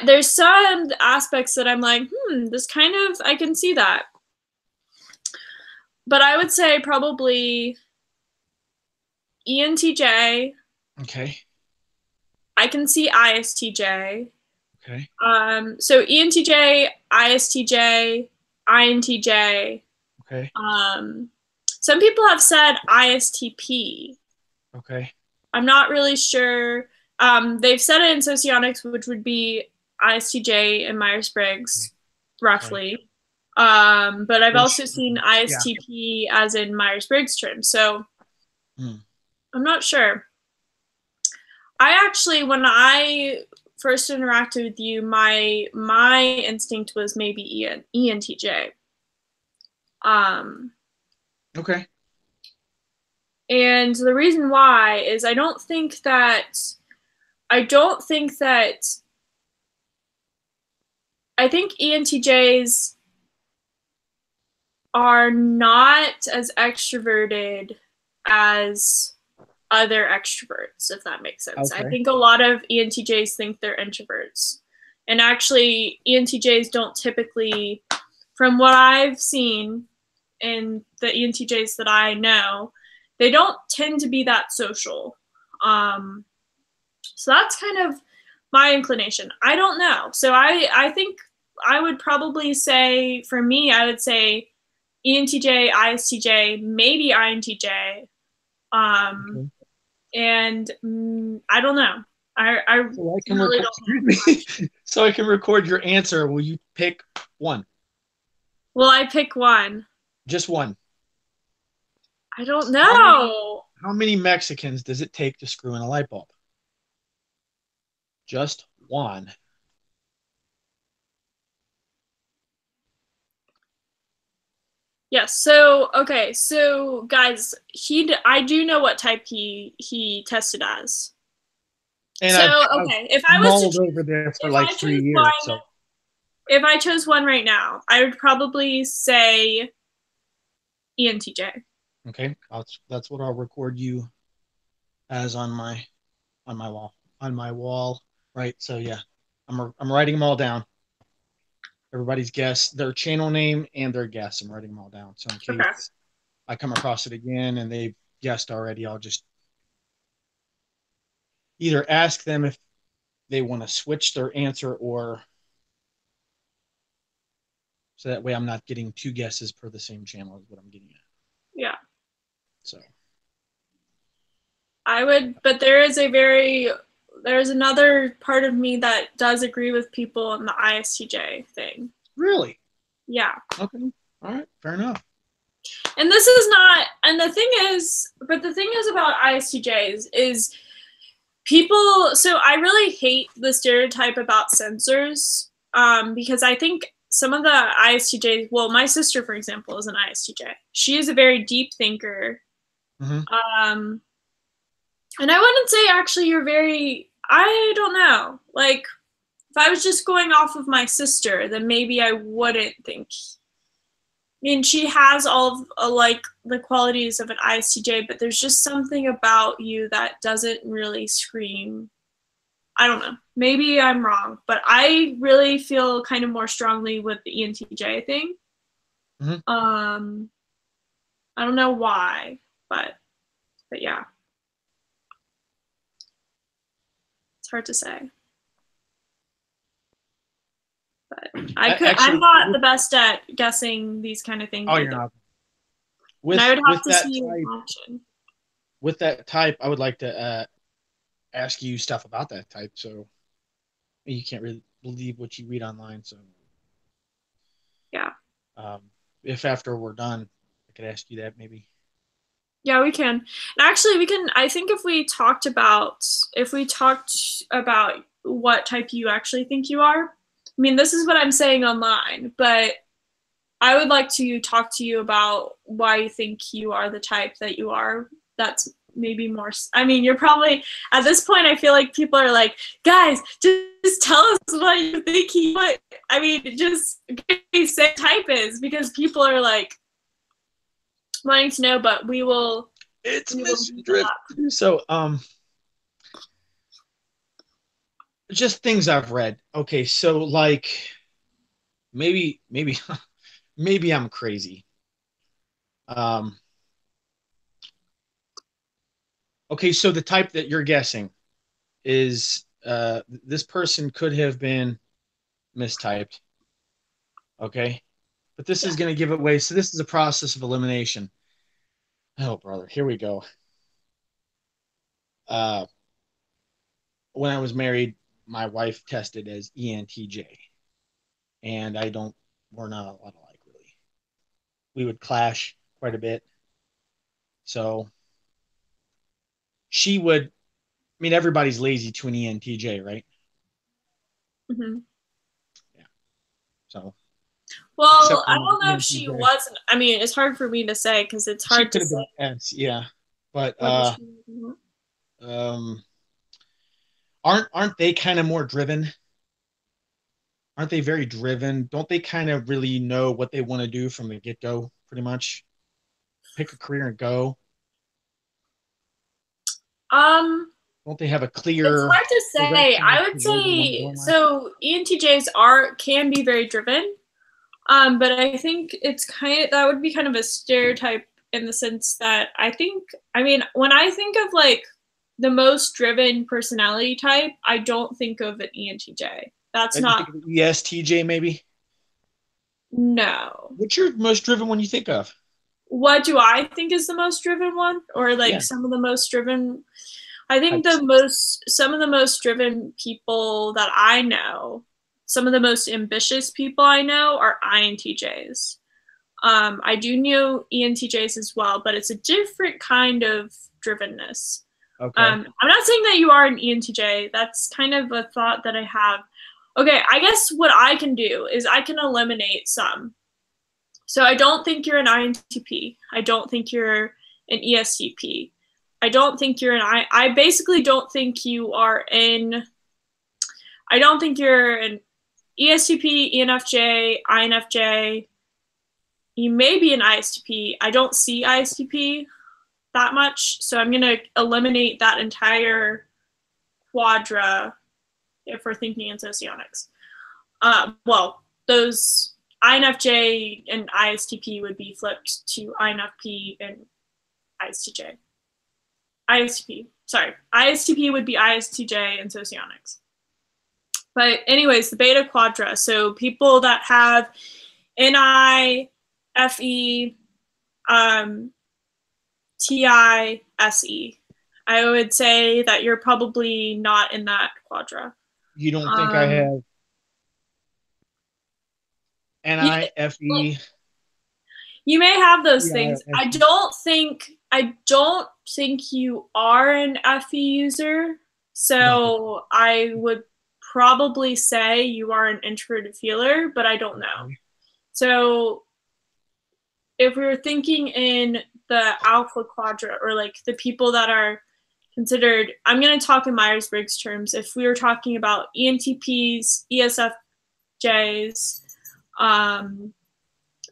There's some aspects that I'm like, this kind of, I can see that. But I would say probably ENTJ. Okay. I can see ISTJ. Okay. So ENTJ, ISTJ, INTJ. Okay. Some people have said ISTP. Okay. I'm not really sure. They've said it in Socionics, which would be ISTJ and Myers-Briggs, roughly. But I've also seen ISTP as in Myers-Briggs term. So I'm not sure. I actually, when I first interacted with you, my instinct was maybe ENTJ. Okay. And the reason why is I think ENTJs are not as extroverted as other extroverts, if that makes sense. Okay. I think a lot of ENTJs think they're introverts. And actually, ENTJs don't typically, from what I've seen in the ENTJs that I know, they don't tend to be that social. So that's kind of my inclination. I don't know. So I think I would probably say, for me, I would say ENTJ, ISTJ, maybe INTJ. Okay. And I don't know. So I can record your answer. Will you pick one? Will I pick one? Just one. I don't know. How many Mexicans does it take to screw in a light bulb? Just one. Yes. So okay. So guys, I do know what type he tested as. And if I was to over there for like 3 years, if I chose one right now, I would probably say ENTJ. Okay, that's what I'll record you as on my wall. Right. So yeah, I'm writing them all down. Everybody's guess, their channel name, and their guess. I'm writing them all down. So in case I come across it again and they've guessed already, I'll just either ask them if they want to switch their answer, or so that way I'm not getting two guesses per the same channel is what I'm getting at. Yeah. So I would, but there's another part of me that does agree with people in the ISTJ thing. Really? Yeah. Okay. All right. Fair enough. And this is not, and the thing is about ISTJs is people, so I really hate the stereotype about sensors, because I think some of the ISTJs, well, my sister, for example, is an ISTJ. She is a very deep thinker. Mm-hmm. And I wouldn't say actually you're very, I don't know. Like, if I was just going off of my sister, then maybe I wouldn't think. I mean, she has all of like the qualities of an ISTJ, but there's just something about you that doesn't really scream. I don't know. Maybe I'm wrong, but I really feel kind of more strongly with the ENTJ thing. Mm-hmm. I don't know why, but yeah, it's hard to say. But I'm not the best at guessing these kind of things. Oh, you're not. And I would have to see you in action. With that type, I would like to ask you stuff about that type. So you can't really believe what you read online. So yeah. If after we're done, I could ask you that maybe. Yeah, we can. And actually, we can. I think if we talked about what type you actually think you are. I mean, this is what I'm saying online, but I would like to talk to you about why you think you are the type that you are. That's maybe more. I mean, you're probably at this point. I feel like people are like, guys, just tell us what you think what. I mean, just say type is because people are like wanting to know, but we will. It's mission driven. So, just things I've read. Okay, so like maybe maybe I'm crazy. Okay, so the type that you're guessing is this person could have been mistyped. Okay, but this is going to give it away. So this is a process of elimination. Oh, brother, here we go. When I was married, my wife tested as ENTJ, and we're not a lot alike, really. We would clash quite a bit. So she would, I mean, everybody's lazy to an ENTJ, right? Mm-hmm. Yeah. So. Well, I don't know if she wasn't. I mean, it's hard for me to say because it's hard to say. S, yeah, but aren't they kind of more driven? Aren't they very driven? Don't they kind of really know what they want to do from the get-go, pretty much? Pick a career and go. Don't they have a clear? It's hard to say. I would say so. ENTJs can be very driven, but I think it's that would be kind of a stereotype in the sense that I mean, when I think of like the most driven personality type, I don't think of an ENTJ. That's not ESTJ, maybe. No. What's your most driven one you think of? What do I think is the most driven one, or like some of the most driven? I think some of the most driven people that I know, some of the most ambitious people I know are INTJs. I do know ENTJs as well, but it's a different kind of drivenness. Okay. I'm not saying that you are an ENTJ. That's kind of a thought that I have. Okay, I guess what I can do is I can eliminate some. So I don't think you're an INTP. I don't think you're an ESTP. I don't think you're I basically don't think you are I don't think you're an ESTP, ENFJ, INFJ. You may be an ISTP. I don't see ISTP that much, so I'm going to eliminate that entire quadra if we're thinking in socionics. Well, those INFJ and ISTP would be flipped to INFP and ISTJ. ISTP would be ISTJ and socionics. But anyways, the beta quadra. So people that have NI, FE, TI, SE. I would say that you're probably not in that quadra. You don't think I have NI, FE? You may have those things. I don't think you are an FE user. So I would probably say you are an introverted feeler, but I don't know. So if we were thinking in the alpha quadrant, or like the people that are considered, I'm going to talk in Myers-Briggs terms. If we were talking about ENTPs, ESFJs,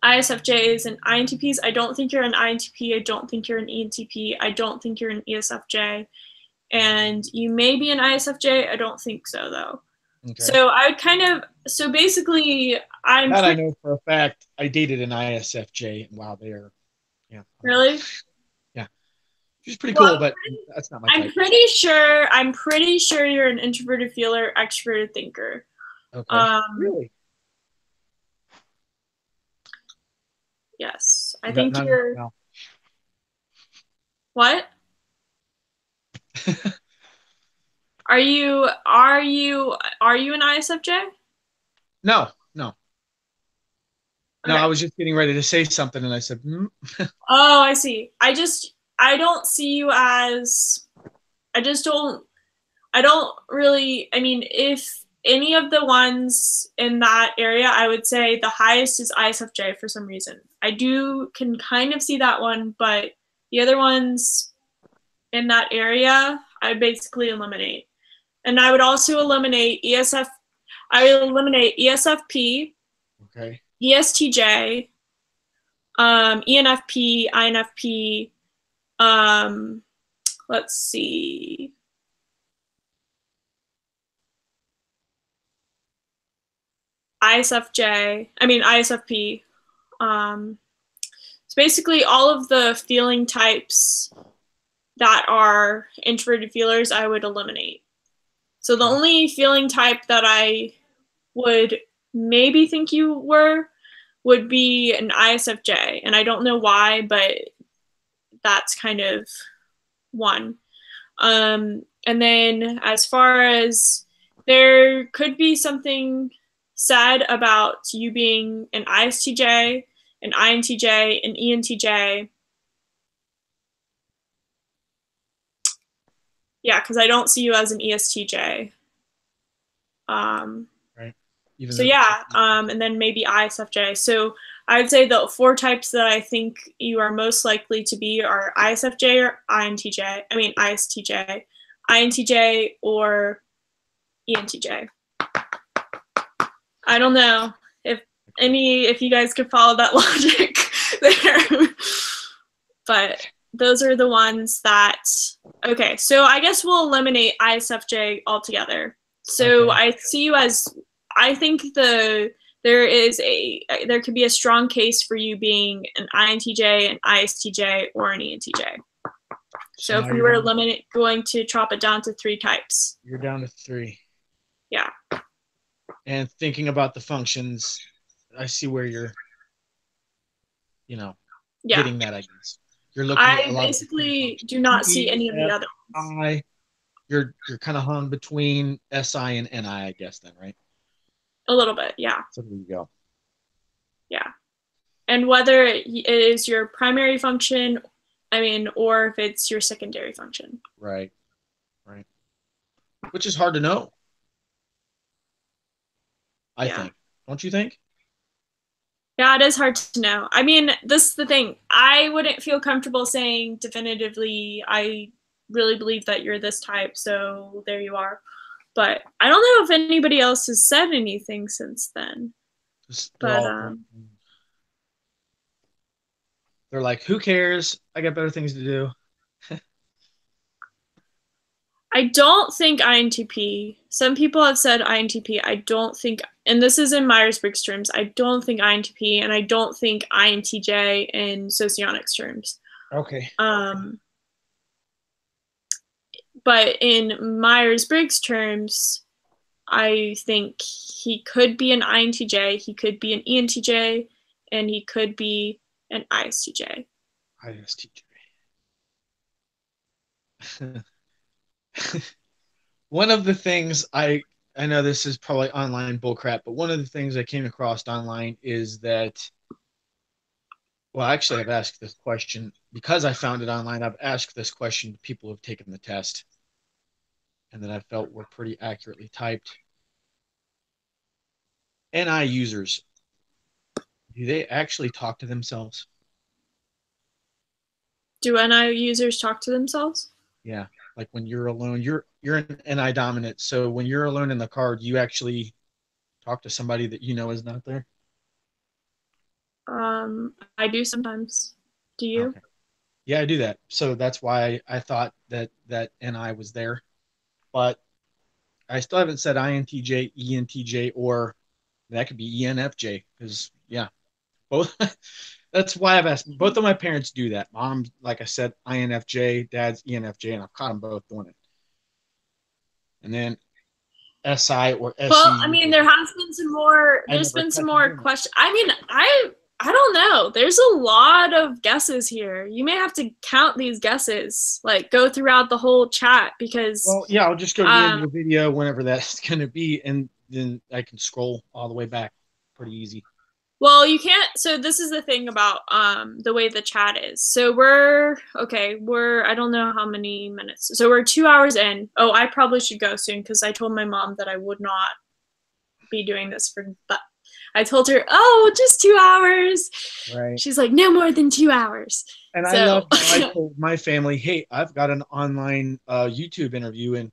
ISFJs, and INTPs, I don't think you're an INTP. I don't think you're an ENTP. I don't think you're an ESFJ. And you may be an ISFJ. I don't think so, though. Okay. So I would kind of, so basically, I know for a fact. I dated an ISFJ. Wow, they're, yeah. Really? Yeah. She's pretty cool, but that's not my type. I'm pretty sure you're an introverted feeler, extroverted thinker. Okay. Really? Yes. I think you're. No. What? Are you an ISFJ? No. Okay. No, I was just getting ready to say something and I said, Oh, I see. I don't see you as, I don't really, I mean, if any of the ones in that area, I would say the highest is ISFJ for some reason. I can kind of see that one, but the other ones in that area, I would basically eliminate. And I would also eliminate ESFP, okay, ESTJ, ENFP, INFP, let's see. ISFP. It's basically all of the feeling types that are introverted feelers I would eliminate. So the only feeling type that I would maybe think you would be an ISFJ. And I don't know why, but that's kind of one. And then as far as there could be something said about you being an ISTJ, an INTJ, an ENTJ. Yeah, because I don't see you as an ESTJ. Right. So yeah, and then maybe ISFJ. So I would say the 4 types that I think you are most likely to be are ISFJ or INTJ. I mean ISTJ, INTJ, or ENTJ. I don't know if you guys could follow that logic there. But those are the ones that, okay, so I guess we'll eliminate ISFJ altogether. So okay. I see you as, I think there could be a strong case for you being an INTJ, an ISTJ, or an ENTJ. So if we were going to chop it down to 3 types. You're down to 3. Yeah. And thinking about the functions, I see where you're, getting that, I guess. You're looking at a lot basically do not see any of the other ones. You're kind of hung between SI and NI, I guess, then, right? A little bit, yeah. So there you go. Yeah. And whether it is your primary function, or if it's your secondary function. Right. Which is hard to know. I think. Don't you think? Yeah, it is hard to know. I mean, this is the thing. I wouldn't feel comfortable saying definitively, I really believe that you're this type, so there you are. But I don't know if anybody else has said anything since then. They're like, who cares? I got better things to do. I don't think INTP. Some people have said INTP. I don't think, and this is in Myers-Briggs terms, I don't think INTP, and I don't think INTJ in Socionics terms. Okay. But in Myers-Briggs terms, I think he could be an INTJ, he could be an ENTJ, and he could be an ISTJ. ISTJ. One of the things I know this is probably online bullcrap, but one of the things I came across online is that, well, actually, I've asked this question because I found it online. I've asked this question to people who've taken the test and that I felt were pretty accurately typed. NI users, do they actually talk to themselves? Do NI users talk to themselves? Yeah. Like when you're alone, you're an NI dominant. So when you're alone in the car, do you actually talk to somebody that you know is not there? I do sometimes. Do you? Okay. Yeah, I do that. So that's why I thought that NI was there. But I still haven't said INTJ, ENTJ, or that could be ENFJ because yeah, both. That's why I've asked. Both of my parents do that. Mom, like I said, INFJ, dad's ENFJ, and I've caught them both doing it. And then SI or Well, I SE, mean, there has been some more. I There's never been some catch them more doing it. questions. I mean, I don't know. There's a lot of guesses here. You may have to count these guesses, like go throughout the whole chat because, Well, yeah, I'll just go to the end of um, the video whenever that's going to be, and then I can scroll all the way back pretty easy. well, you can't. So this is the thing about the way the chat is. So we're okay. We're I don't know how many minutes. So we're 2 hours in. Oh, I probably should go soon because I told my mom that I would not be doing this for. But I told her, oh, just 2 hours. Right. She's like, no more than 2 hours. And I So love how I told my family, hey, I've got an online YouTube interview, and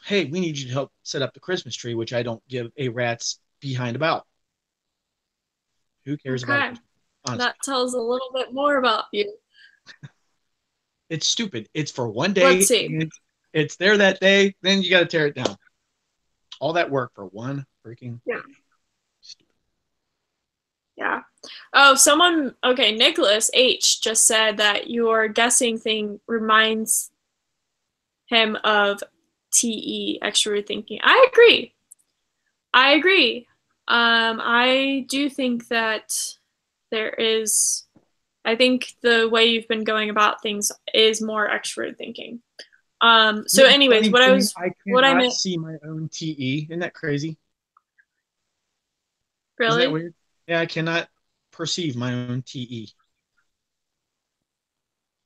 hey, we need you to help set up the Christmas tree, which I don't give a rat's behind about. Who cares about okay, it? Honestly, that tells a little bit more about you. it's stupid. It's for one Let's day, see. and it's there that day. Then you got to tear it down. All that work for one freaking Yeah. day. Stupid. Yeah. Oh, someone, okay, Nicholas H just said that your guessing thing reminds him of TE, extrovert thinking. I agree. I agree. I do think that there is, I think the way you've been going about things is more extrovert thinking. So anyways, Funny thing, I what I cannot meant, see my own TE. Isn't that crazy? Isn't that really weird? Yeah, I cannot perceive my own TE.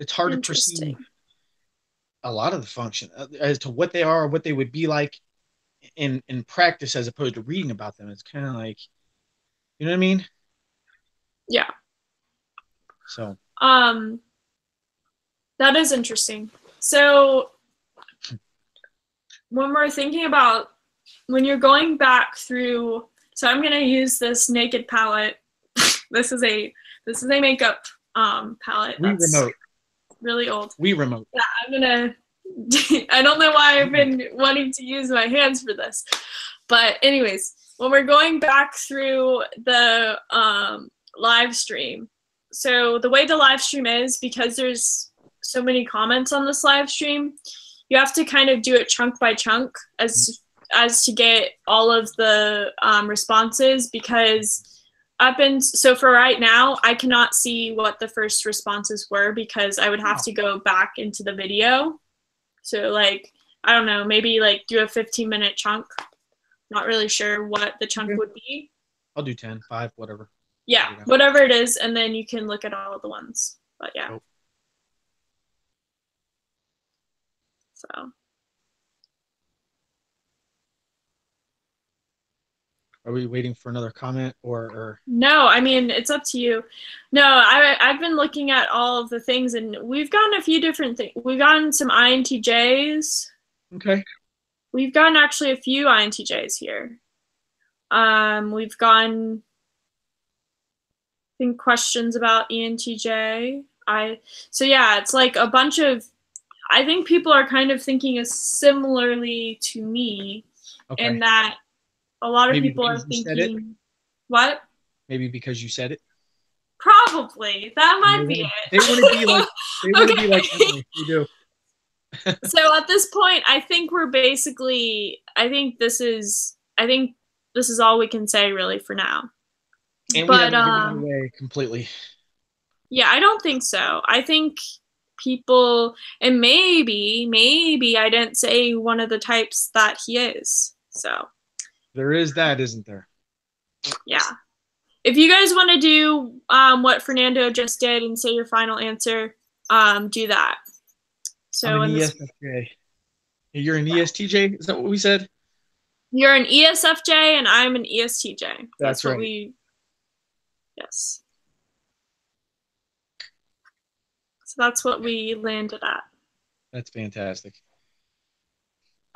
It's hard to perceive interesting. a lot of the function as to what they are, what they would be like in practice, as opposed to reading about them. It's kind of like, you know what I mean? Yeah. So Um, that is interesting. So when we're thinking about when you're going back through, so I'm gonna use this naked palette. This is a makeup palette we that's remote, really old. we remote. Yeah, I'm gonna I don't know why I've been wanting to use my hands for this. But anyways, when we're going back through the live stream, so the way the live stream is, because there's so many comments on this live stream, you have to kind of do it chunk by chunk as to get all of the responses because so for right now I cannot see what the first responses were because I would have to go back into the video. So like I don't know, maybe like do a 15-minute chunk. Not really sure what the chunk Okay. would be. I'll do 10, 5, whatever. Yeah, whatever it is, and then you can look at all the ones. But yeah. Oh. So Are we waiting for another comment or? no, I mean it's up to you. No, I've been looking at all of the things, and we've gotten a few different things. We've gotten some INTJs. Okay. We've gotten actually a few INTJs here. We've gotten, I think, questions about ENTJ. So yeah, it's like a bunch of. I think people are kind of thinking as similarly to me, Okay. in that a lot of Maybe people are because you said it? thinking, what? Maybe because you said it. Probably that might be They it. want to be like they want to be like Emily. They do. So at this point, I think we're basically. I think this is all we can say really for now. And we But haven't given it away completely. yeah, I don't think so. I think people, and maybe I didn't say one of the types that he is. So There is that, isn't there? yeah. If you guys want to do what Fernando just did and say your final answer, do that. So I'm an ESFJ. You're an ESTJ? Is that what we said? You're an ESFJ and I'm an ESTJ. That's What right. we, yes. So that's what we landed at. That's fantastic.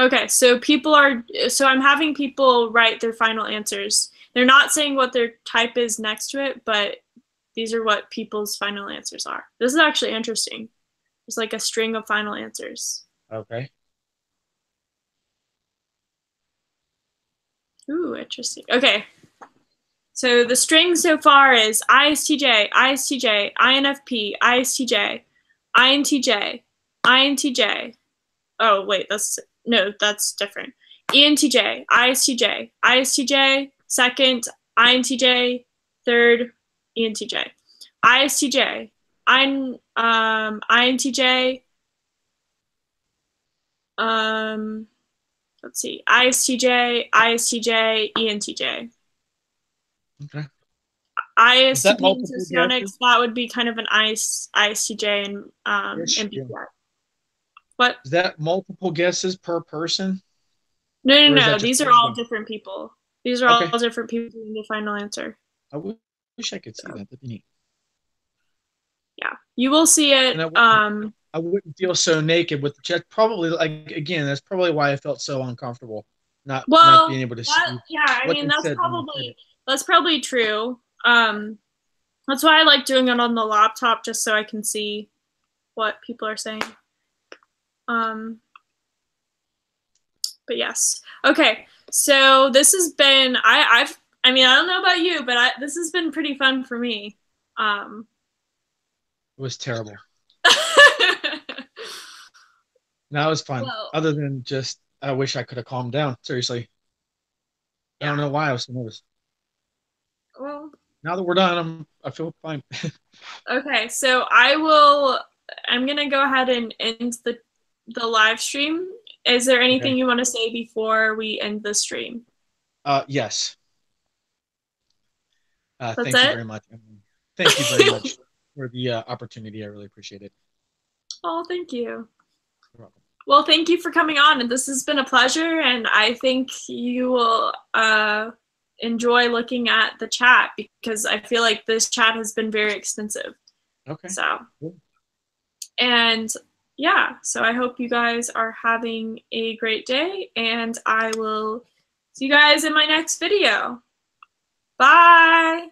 Okay, so I'm having people write their final answers. They're not saying what their type is next to it, but these are what people's final answers are. This is actually interesting. There's like a string of final answers. Okay. Ooh, interesting. Okay. So the string so far is ISTJ, ISTJ, INFp, ISTJ, INTJ, INTJ. Oh, wait, that's different. ENTJ, ISTJ, ISTJ, second, INTJ, third, ENTJ. ISTJ, INTJ, let's see, ISTJ, ISTJ, ENTJ. Okay. ISTP and Socionics, that would be kind of an ISTJ and MBTI. Yeah. What? Is that multiple guesses per person? No. These are all different people. These are all different people in the final answer. I wish I could see that. That'd be neat. Yeah, you will see it. I wouldn't feel so naked with the chat. Probably, like, again, that's probably why I felt so uncomfortable not being able to see. Yeah, I mean that's probably true. That's why I like doing it on the laptop, just so I can see what people are saying. But yes. Okay. So this has been I don't know about you, but this has been pretty fun for me. It was terrible. No, it was fun. Well, other than just, I wish I could have calmed down. Seriously. Yeah. I don't know why I was so nervous. Well, now that we're done, I feel fine. Okay, so I'm gonna go ahead and end the live stream. Is there anything you want to say before we end the stream? Yes. That's thank you very much. Thank you very much for the opportunity. I really appreciate it. Oh, thank you. You're welcome. Well, thank you for coming on, and this has been a pleasure, and I think you will enjoy looking at the chat because I feel like this chat has been very extensive. Okay. So, and yeah, so I hope you guys are having a great day, and I will see you guys in my next video. Bye.